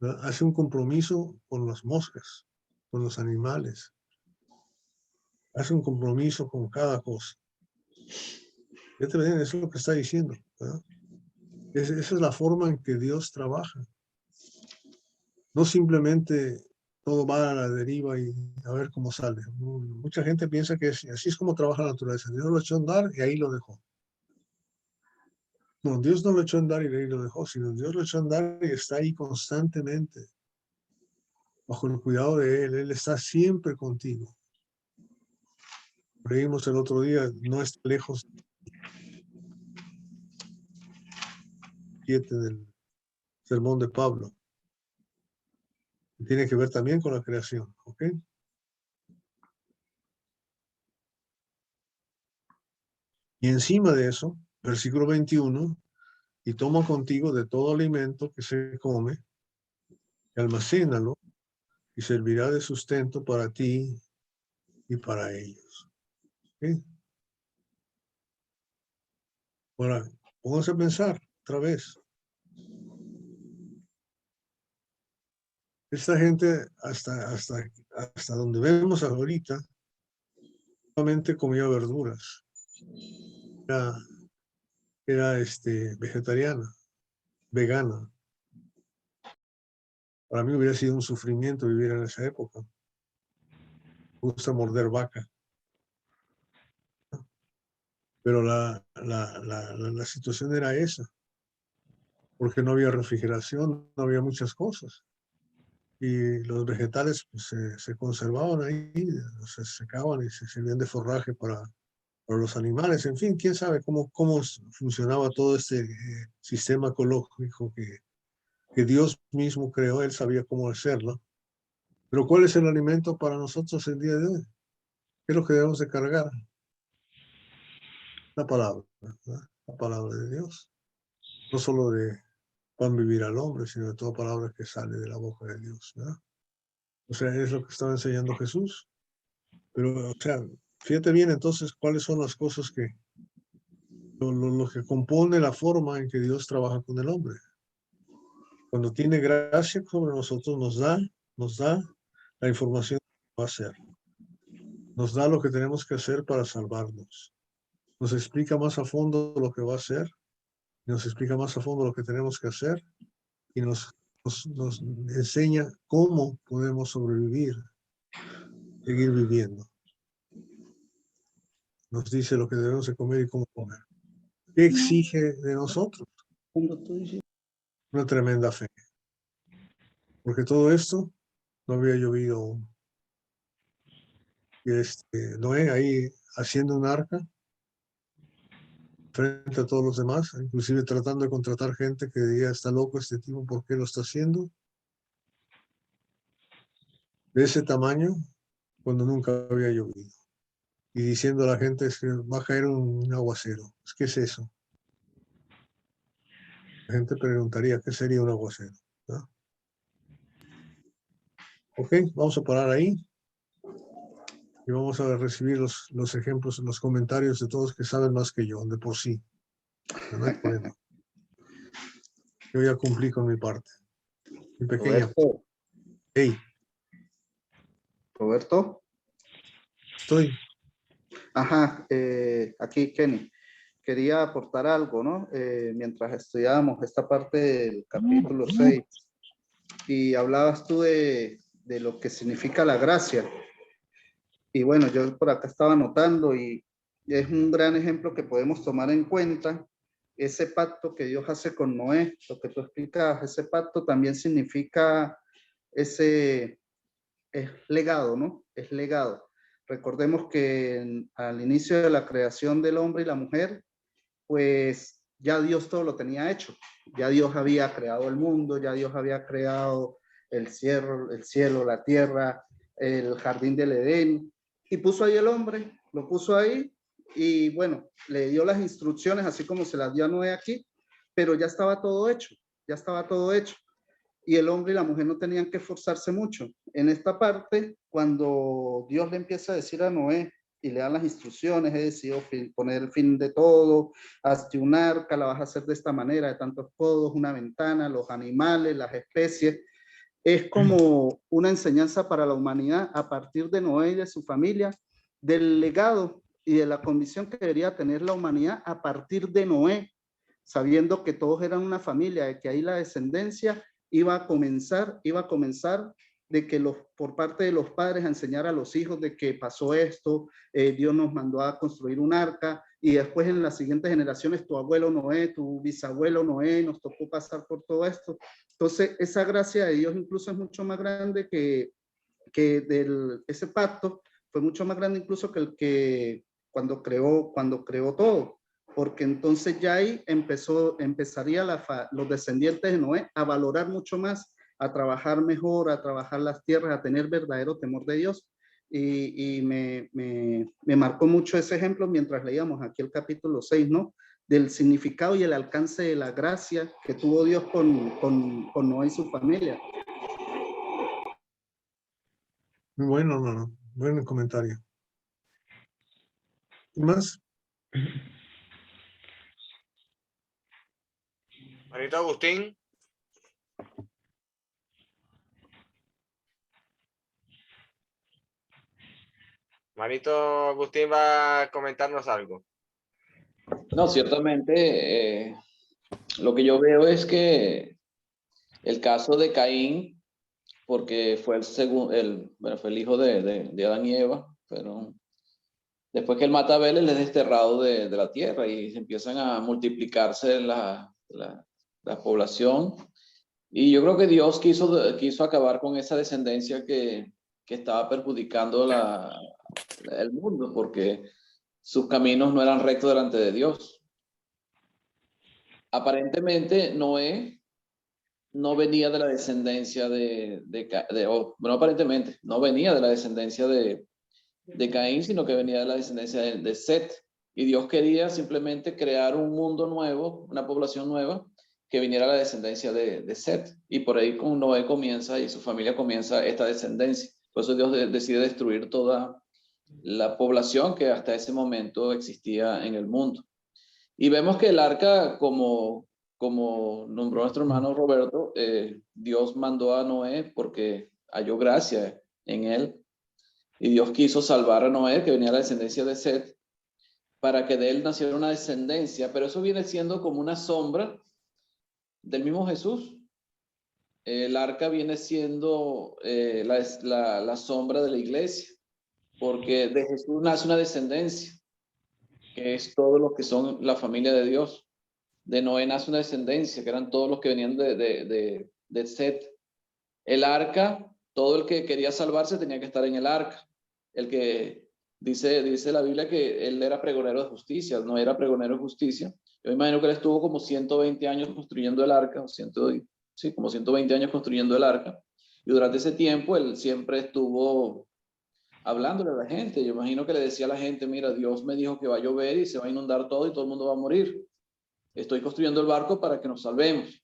¿Verdad? Hace un compromiso con las moscas, con los animales. Hace un compromiso con cada cosa. Fíjate bien, eso es lo que está diciendo, ¿verdad? Esa es la forma en que Dios trabaja. No simplemente todo va a la deriva y a ver cómo sale. Mucha gente piensa que así es como trabaja la naturaleza. Dios lo echó a andar y ahí lo dejó. No, Dios no lo echó a andar y ahí lo dejó, sino Dios lo echó a andar y está ahí constantemente, bajo el cuidado de Él. Él está siempre contigo. Leímos el otro día, no está lejos 7 del sermón de Pablo. Tiene que ver también con la creación, ¿ok? Y encima de eso, versículo 21, y toma contigo de todo alimento que se come, y almacénalo, y servirá de sustento para ti y para ellos. ¿Ok? Ahora, pónganse a pensar otra vez. Esta gente, hasta donde vemos ahorita, solamente comía verduras. Era vegetariana, vegana. Para mí hubiera sido un sufrimiento vivir en esa época. Me gusta morder vaca. Pero la situación era esa, porque no había refrigeración, no había muchas cosas. Y los vegetales pues, se conservaban ahí, se secaban y se servían de forraje para los animales. En fin, quién sabe cómo funcionaba todo este sistema ecológico que Dios mismo creó. Él sabía cómo hacerlo. Pero ¿cuál es el alimento para nosotros el día de hoy? ¿Qué es lo que debemos de cargar? La palabra, ¿verdad? La palabra de Dios. No solo de pan vivir al hombre, sino de toda palabra que sale de la boca de Dios, ¿verdad? O sea, es lo que estaba enseñando Jesús. Pero, o sea, fíjate bien entonces cuáles son las cosas lo que compone la forma en que Dios trabaja con el hombre. Cuando tiene gracia sobre nosotros, nos da la información que va a hacer. Nos da lo que tenemos que hacer para salvarnos. Nos explica más a fondo lo que va a hacer. Nos explica más a fondo lo que tenemos que hacer. Y nos enseña cómo podemos sobrevivir, seguir viviendo. Nos dice lo que debemos de comer y cómo comer. ¿Qué exige de nosotros? Una tremenda fe. Porque todo esto no había llovido aún. Y Noé ahí haciendo un arca frente a todos los demás, inclusive tratando de contratar gente que diría, está loco este tipo, ¿por qué lo está haciendo? De ese tamaño, cuando nunca había llovido. Y diciendo a la gente, es que va a caer un aguacero. ¿Qué es eso? La gente preguntaría, ¿qué sería un aguacero? ¿No? Ok, vamos a parar ahí. Y vamos a recibir los ejemplos, los comentarios de todos que saben más que yo, de por sí. No hay problema. Yo ya cumplí con mi parte. Mi pequeña. Roberto, Hey, Roberto. estoy. Ajá, aquí Kenny. Quería aportar algo, ¿no? Mientras estudiábamos esta parte del capítulo 6 y hablabas tú de lo que significa la gracia. Y bueno, yo por acá estaba anotando y es un gran ejemplo que podemos tomar en cuenta. Ese pacto que Dios hace con Noé, lo que tú explicabas, ese pacto también significa es legado, ¿no? Es legado. Recordemos que al inicio de la creación del hombre y la mujer, pues ya Dios todo lo tenía hecho. Ya Dios había creado el mundo, ya Dios había creado el cielo, la tierra, el jardín del Edén, y puso ahí el hombre, lo puso ahí, y bueno, le dio las instrucciones, así como se las dio a Noé aquí, pero ya estaba todo hecho, ya estaba todo hecho. y el hombre y la mujer no tenían que esforzarse mucho. En esta parte, cuando Dios le empieza a decir a Noé y le da las instrucciones, he decidido poner el fin de todo, hazte un arca, la vas a hacer de esta manera, de tantos codos, una ventana, los animales, las especies. Es como una enseñanza para la humanidad a partir de Noé y de su familia, del legado y de la convicción que debería tener la humanidad a partir de Noé, sabiendo que todos eran una familia, de que ahí la descendencia iba a comenzar de que por parte de los padres a enseñar a los hijos de que pasó esto, Dios nos mandó a construir un arca, y después en las siguientes generaciones, tu abuelo Noé, tu bisabuelo Noé, nos tocó pasar por todo esto. Entonces, esa gracia de Dios incluso es mucho más grande que ese pacto, fue mucho más grande incluso que el que cuando creó todo, porque entonces ya ahí empezaría los descendientes de Noé a valorar mucho más, a trabajar mejor, a trabajar las tierras, a tener verdadero temor de Dios. Y me marcó mucho ese ejemplo mientras leíamos aquí el capítulo 6, ¿no? Del significado y el alcance de la gracia que tuvo Dios con Noé y su familia. Muy bueno, hermano. Buen comentario. ¿Y más? Manito Agustín. Manito Agustín va a comentarnos algo. No, ciertamente, lo que yo veo es que el caso de Caín, porque fue fue el hijo de Adán y Eva, pero después que él mata a Abel, él es desterrado de la tierra y se empiezan a multiplicarse la población. Y yo creo que Dios quiso acabar con esa descendencia que estaba perjudicando el mundo, porque sus caminos no eran rectos delante de Dios. Aparentemente, Noé no venía de la descendencia bueno, aparentemente, no venía de la descendencia de Caín, sino que venía de la descendencia de Set. Y Dios quería simplemente crear un mundo nuevo, una población nueva, que viniera a la descendencia de Set. Y por ahí con Noé comienza y su familia comienza esta descendencia. Por eso Dios decide destruir toda la población que hasta ese momento existía en el mundo. Y vemos que el arca, como nombró nuestro hermano Roberto, Dios mandó a Noé porque halló gracia en él. Y Dios quiso salvar a Noé, que venía de la descendencia de Set, para que de él naciera una descendencia. Pero eso viene siendo como una sombra del mismo Jesús. El arca viene siendo la sombra de la iglesia, porque de Jesús nace una descendencia, que es todos los que son la familia de Dios. De Noé nace una descendencia, que eran todos los que venían de Set. El arca, todo el que quería salvarse tenía que estar en el arca. El que dice la Biblia que él era pregonero de justicia, no era pregonero de justicia. Yo imagino que él estuvo como 120 años construyendo el arca, como 120 años construyendo el arca. Y durante ese tiempo él siempre estuvo hablándole a la gente. Yo imagino que le decía a la gente, mira, Dios me dijo que va a llover y se va a inundar todo y todo el mundo va a morir. Estoy construyendo el barco para que nos salvemos.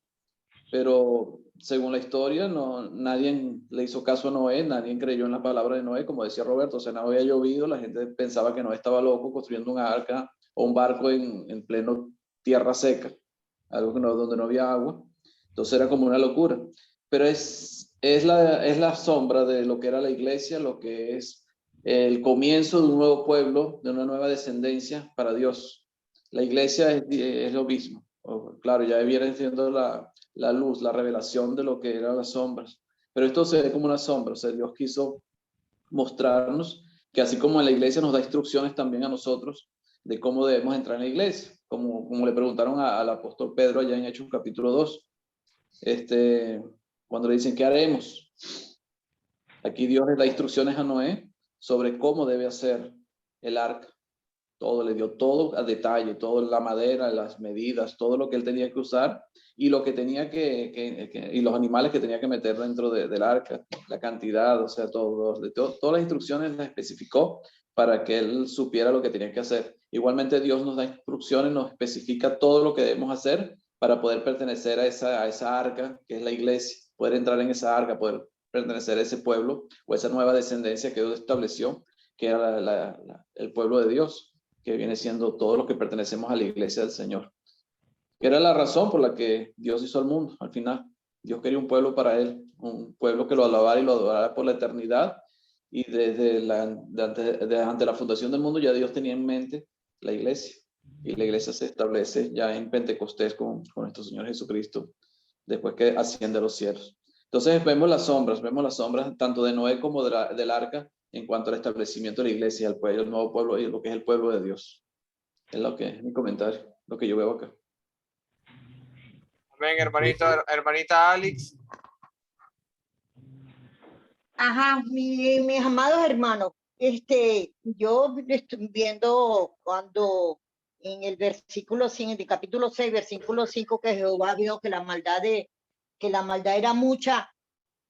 Pero según la historia, nadie le hizo caso a Noé, nadie creyó en la palabra de Noé, como decía Roberto. O sea, no había llovido, la gente pensaba que Noé estaba loco construyendo un arca o un barco en pleno tierra seca, algo donde no había agua. Entonces era como una locura. Pero es la sombra de lo que era la iglesia, lo que es el comienzo de un nuevo pueblo, de una nueva descendencia para Dios. La iglesia es lo mismo. Claro, ya viene siendo la luz, la revelación de lo que eran las sombras. Pero esto se ve como una sombra. O sea, Dios quiso mostrarnos que así como en la iglesia nos da instrucciones también a nosotros de cómo debemos entrar en la iglesia. Como le preguntaron al apóstol Pedro allá en Hechos capítulo 2. Cuando le dicen, ¿qué haremos? Aquí Dios le da instrucciones a Noé sobre cómo debe hacer el arca. Todo, le dio todo a detalle, toda la madera, las medidas, todo lo que él tenía que usar y lo que tenía y los animales que tenía que meter dentro del arca, la cantidad, o sea, todas las instrucciones las especificó para que él supiera lo que tenía que hacer. Igualmente Dios nos da instrucciones, nos especifica todo lo que debemos hacer para poder pertenecer a esa arca que es la iglesia. poder entrar en esa arca, poder pertenecer a ese pueblo o esa nueva descendencia que Dios estableció, que era el pueblo de Dios, que viene siendo todos los que pertenecemos a la iglesia del Señor. Que era la razón por la que Dios hizo al mundo. Al final, Dios quería un pueblo para él, un pueblo que lo alabara y lo adorara por la eternidad. Y ante la fundación del mundo ya Dios tenía en mente la iglesia. Y la iglesia se establece ya en Pentecostés con nuestro Señor Jesucristo, después que asciende a los cielos. Entonces vemos las sombras tanto de Noé como del arca en cuanto al establecimiento de la iglesia, el nuevo pueblo y lo que es el pueblo de Dios. Es lo que es mi comentario, lo que yo veo acá. Amén, hermanita Alex. Ajá, mis amados hermanos, yo estoy viendo cuando en el versículo 5, en el capítulo 6, versículo 5, que Jehová vio que la maldad era mucha.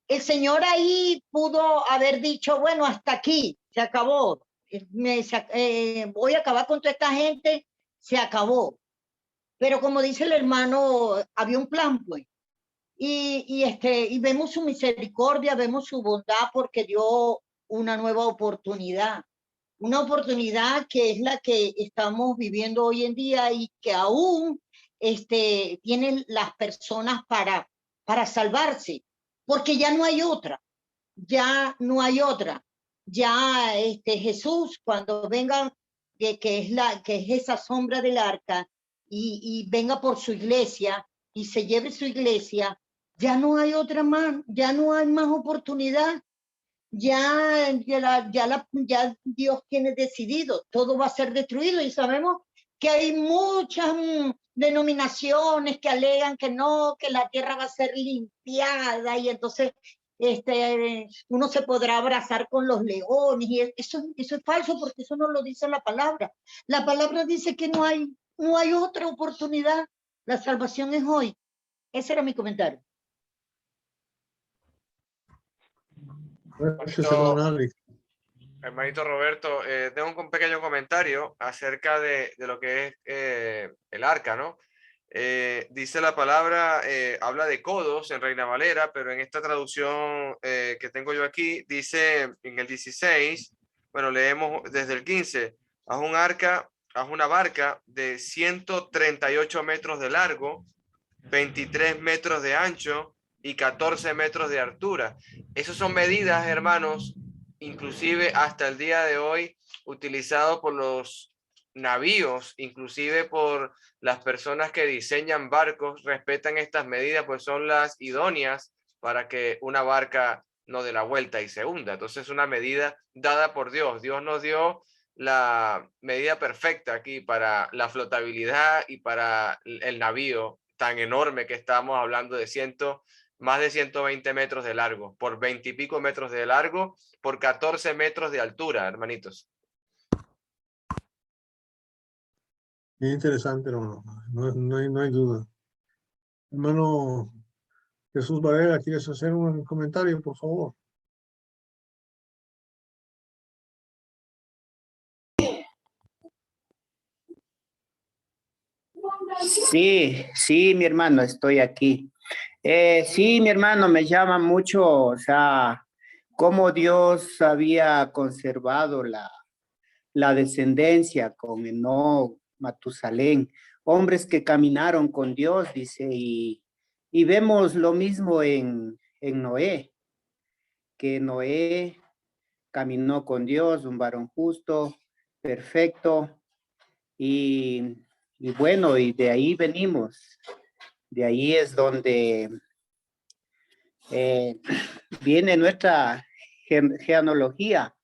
El Señor ahí pudo haber dicho, bueno, hasta aquí, se acabó. Voy a acabar con toda esta gente, se acabó. Pero como dice el hermano, había un plan, pues. Y vemos su misericordia, vemos su bondad porque dio una nueva oportunidad. Una oportunidad que es la que estamos viviendo hoy en día y que aún tienen las personas para salvarse, porque ya no hay otra, ya no hay otra. Ya Jesús, cuando venga, que es esa sombra del arca, y venga por su iglesia y se lleve su iglesia, ya no hay otra más, ya no hay más oportunidad. Ya Dios tiene decidido, todo va a ser destruido y sabemos que hay muchas denominaciones que alegan que no, que la tierra va a ser limpiada y entonces uno se podrá abrazar con los leones y eso es falso porque eso no lo dice la palabra. La palabra dice que no hay otra oportunidad, la salvación es hoy. Ese era mi comentario. Gracias, hermano Alex. Hermanito Roberto, tengo un pequeño comentario acerca de lo que es el arca, ¿no? Dice la palabra, habla de codos en Reina Valera, pero en esta traducción que tengo yo aquí, dice en el 16, bueno, leemos desde el 15, haz una barca de 138 metros de largo, 23 metros de ancho y 14 metros de altura. Esas son medidas, hermanos, inclusive hasta el día de hoy, utilizado por los navíos, inclusive por las personas que diseñan barcos, respetan estas medidas, pues son las idóneas para que una barca no dé la vuelta y se hunda. Entonces es una medida dada por Dios. Dios nos dio la medida perfecta aquí para la flotabilidad y para el navío tan enorme que estamos hablando de más de 120 metros de largo, por 20 y pico metros de largo, por 14 metros de altura, hermanitos. Bien interesante, hermano. No hay duda. Hermano Jesús Varela, ¿quieres hacer un comentario, por favor? Sí, mi hermano, estoy aquí. Sí, mi hermano, me llama mucho, o sea, cómo Dios había conservado la descendencia con Enoc, Matusalén, hombres que caminaron con Dios, dice, y vemos lo mismo en Noé, que Noé caminó con Dios, un varón justo, perfecto, y bueno, y de ahí venimos. De ahí es donde viene nuestra genealogía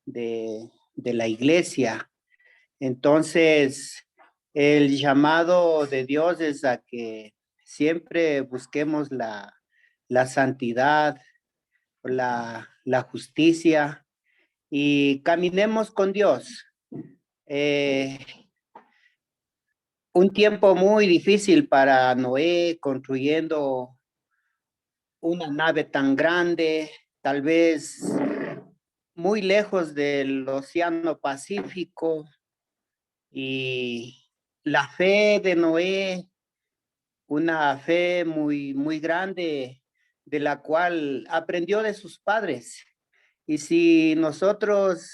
de la iglesia. Entonces, el llamado de Dios es a que siempre busquemos la santidad, la justicia y caminemos con Dios. Un tiempo muy difícil para Noé construyendo una nave tan grande, tal vez muy lejos del Océano Pacífico, y la fe de Noé, una fe muy grande, de la cual aprendió de sus padres. Y si nosotros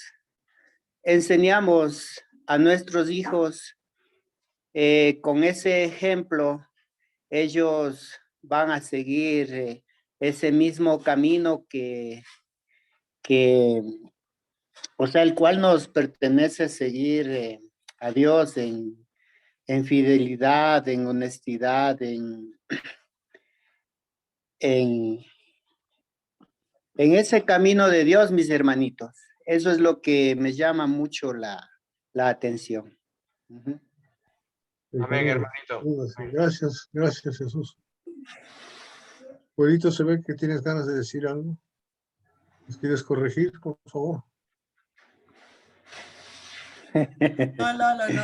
enseñamos a nuestros hijos con ese ejemplo, ellos van a seguir ese mismo camino o sea, el cual nos pertenece seguir a Dios en fidelidad, en honestidad, en ese camino de Dios, mis hermanitos. Eso es lo que me llama mucho la atención. Amén, hermanito. Gracias, gracias, Jesús. Abuelito, se ve que tienes ganas de decir algo. ¿Nos quieres corregir, por favor? No,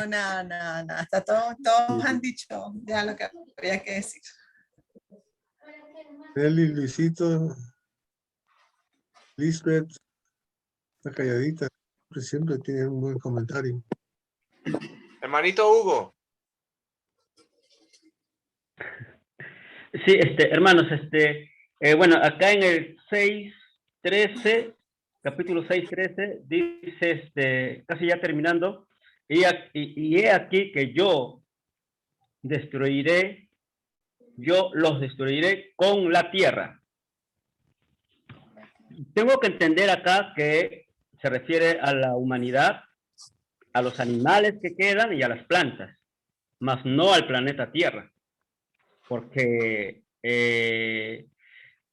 nada. Hasta todos han dicho ya lo que había que decir. Nelly, Luisito, Lisbeth, está calladita, siempre tiene un buen comentario. Hermanito Hugo. Sí, hermanos, bueno, acá en el 6:13, capítulo 6:13, dice, casi ya terminando, y he aquí que yo los destruiré con la tierra. Tengo que entender acá que se refiere a la humanidad, a los animales que quedan y a las plantas, mas no al planeta Tierra. Porque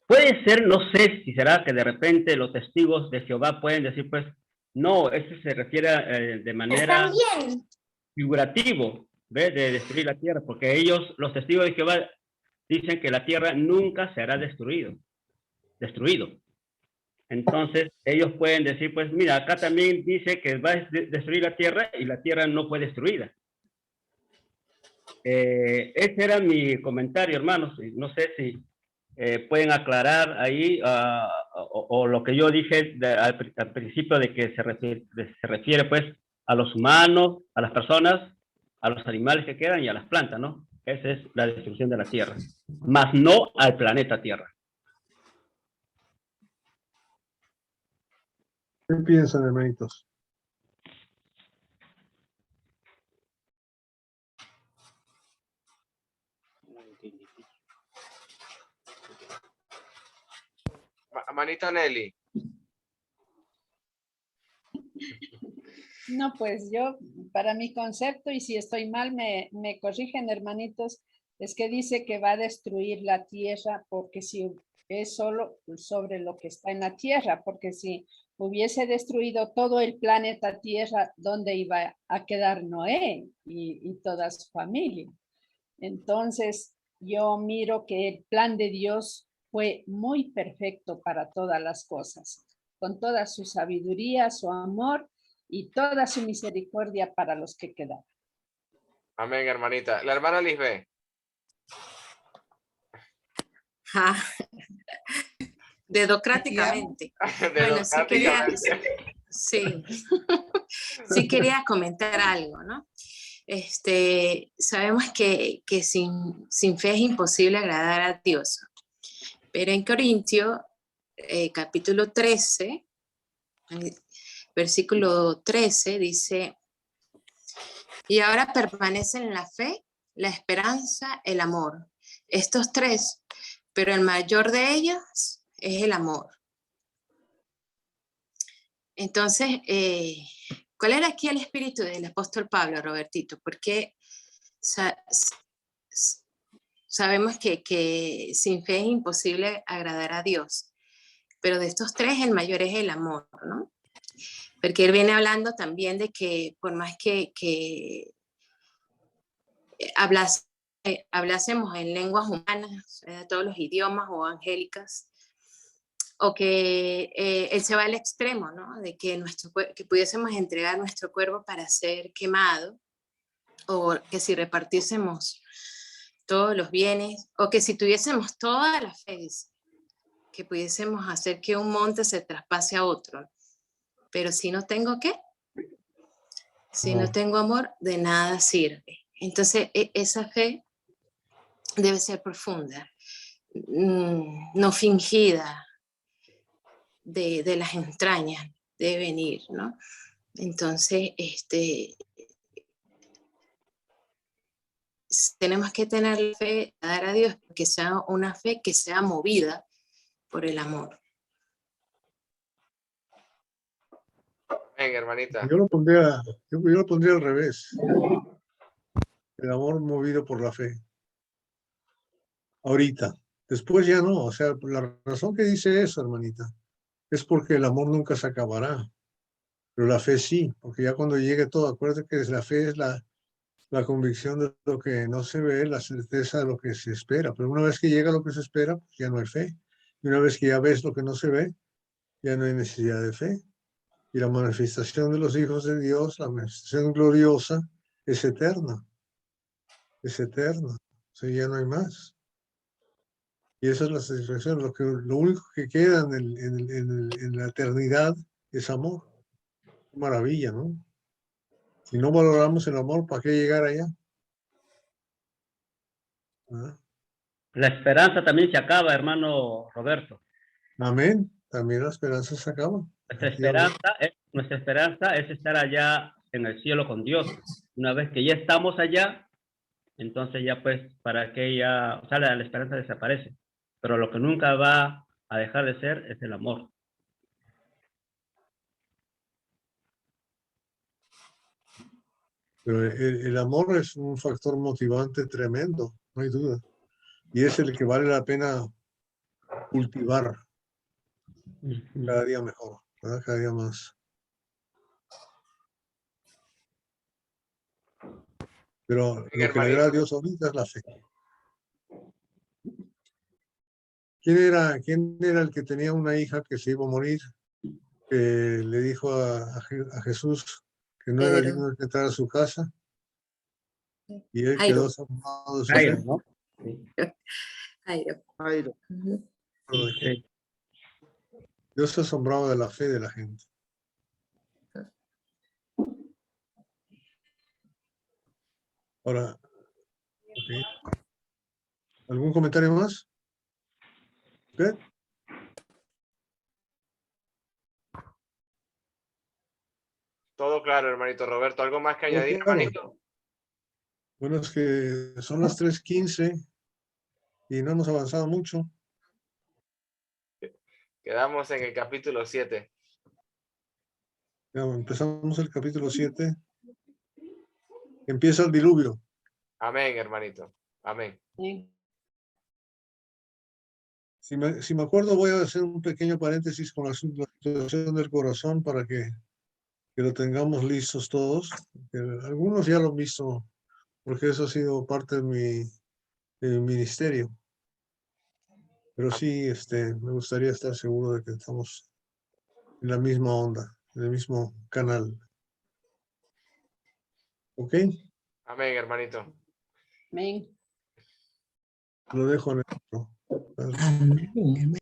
puede ser, no sé si será que de repente los testigos de Jehová pueden decir, pues, no, eso se refiere de manera figurativo, ¿ves? De destruir la tierra, porque ellos, los testigos de Jehová, dicen que la tierra nunca será destruido. Entonces, ellos pueden decir, pues, mira, acá también dice que va a destruir la tierra y la tierra no fue destruida. Ese era mi comentario, hermanos. No sé si pueden aclarar ahí o lo que yo dije al principio de que se refiere pues a los humanos, a las personas, a los animales que quedan y a las plantas, ¿no? Esa es la destrucción de la tierra, más no al planeta Tierra. ¿Qué piensan, hermanitos? Manita Nelly. No, pues yo, para mi concepto, y si estoy mal, me corrigen, hermanitos, es que dice que va a destruir la tierra, porque si es solo sobre lo que está en la tierra, porque si hubiese destruido todo el planeta Tierra, ¿dónde iba a quedar Noé y toda su familia? Entonces, yo miro que el plan de Dios fue muy perfecto para todas las cosas, con toda su sabiduría, su amor y toda su misericordia para los que quedaron. Amén, hermanita. La hermana Lisbeth. Dedocráticamente. Bueno, sí quería comentar algo, ¿no? Sabemos que sin fe es imposible agradar a Dios. Pero en Corintios, capítulo 13, versículo 13, dice, y ahora permanecen la fe, la esperanza, el amor. Estos tres, pero el mayor de ellos es el amor. Entonces, ¿cuál era aquí el espíritu del apóstol Pablo, Robertito? Porque sabemos que sin fe es imposible agradar a Dios, pero de estos tres el mayor es el amor, ¿no? Porque él viene hablando también de que por más que hablásemos en lenguas humanas, todos los idiomas o angélicas, o que él se va al extremo, ¿no? De que pudiésemos entregar nuestro cuerpo para ser quemado, o que si repartiésemos todos los bienes, o que si tuviésemos toda la fe, que pudiésemos hacer que un monte se traspase a otro. Pero si no tengo ¿qué? Si no tengo amor, de nada sirve. Entonces, esa fe debe ser profunda. no fingida de las entrañas de venir, ¿no? Entonces, tenemos que tener la fe, dar a Dios, que sea una fe que sea movida por el amor. Amén, hermanita. Yo lo pondría al revés. El amor movido por la fe. Ahorita. Después ya no. O sea, la razón que dice eso, hermanita, es porque el amor nunca se acabará. Pero la fe sí, porque ya cuando llegue todo, acuérdate que la fe es la convicción de lo que no se ve, la certeza de lo que se espera. Pero una vez que llega lo que se espera, pues ya no hay fe. Y una vez que ya ves lo que no se ve, ya no hay necesidad de fe. Y la manifestación de los hijos de Dios, la manifestación gloriosa, es eterna. Es eterna. O sea, ya no hay más. Y esa es la satisfacción. Lo único que queda en la eternidad es amor. Maravilla, ¿no? Si no valoramos el amor, ¿para qué llegar allá? ¿Ah? La esperanza también se acaba, hermano Roberto. Amén. También la esperanza se acaba. Nuestra esperanza es estar allá en el cielo con Dios. Una vez que ya estamos allá, entonces ya pues, ¿para qué ya? O sea, la esperanza desaparece. Pero lo que nunca va a dejar de ser es el amor. Pero el amor es un factor motivante tremendo, no hay duda. Y es el que vale la pena cultivar cada día mejor, ¿verdad? Cada día más. Pero lo que le agrada a Dios ahorita es la fe. ¿Quién era el que tenía una hija que se iba a morir? Que le dijo a Jesús que no era digno de entrar a su casa. Y él quedó asombrado de su fe. ¿No? Jairo. Sí. Dios se asombraba de la fe de la gente. Ahora, okay. ¿Algún comentario más? ¿Usted? Todo claro, hermanito Roberto. ¿Algo más que añadir, Claro. hermanito? Bueno, es que son las 3:15 y no hemos avanzado mucho. Quedamos en el capítulo 7. Ya empezamos el capítulo 7. Empieza el diluvio. Amén, hermanito. Amén. Si me acuerdo, voy a hacer un pequeño paréntesis con la situación del corazón para que lo tengamos listos todos. Algunos ya lo han visto, porque eso ha sido parte de mi ministerio. Pero sí, me gustaría estar seguro de que estamos en la misma onda, en el mismo canal. ¿Ok? Amén, hermanito. Amén. Lo dejo en el... Amén, amén.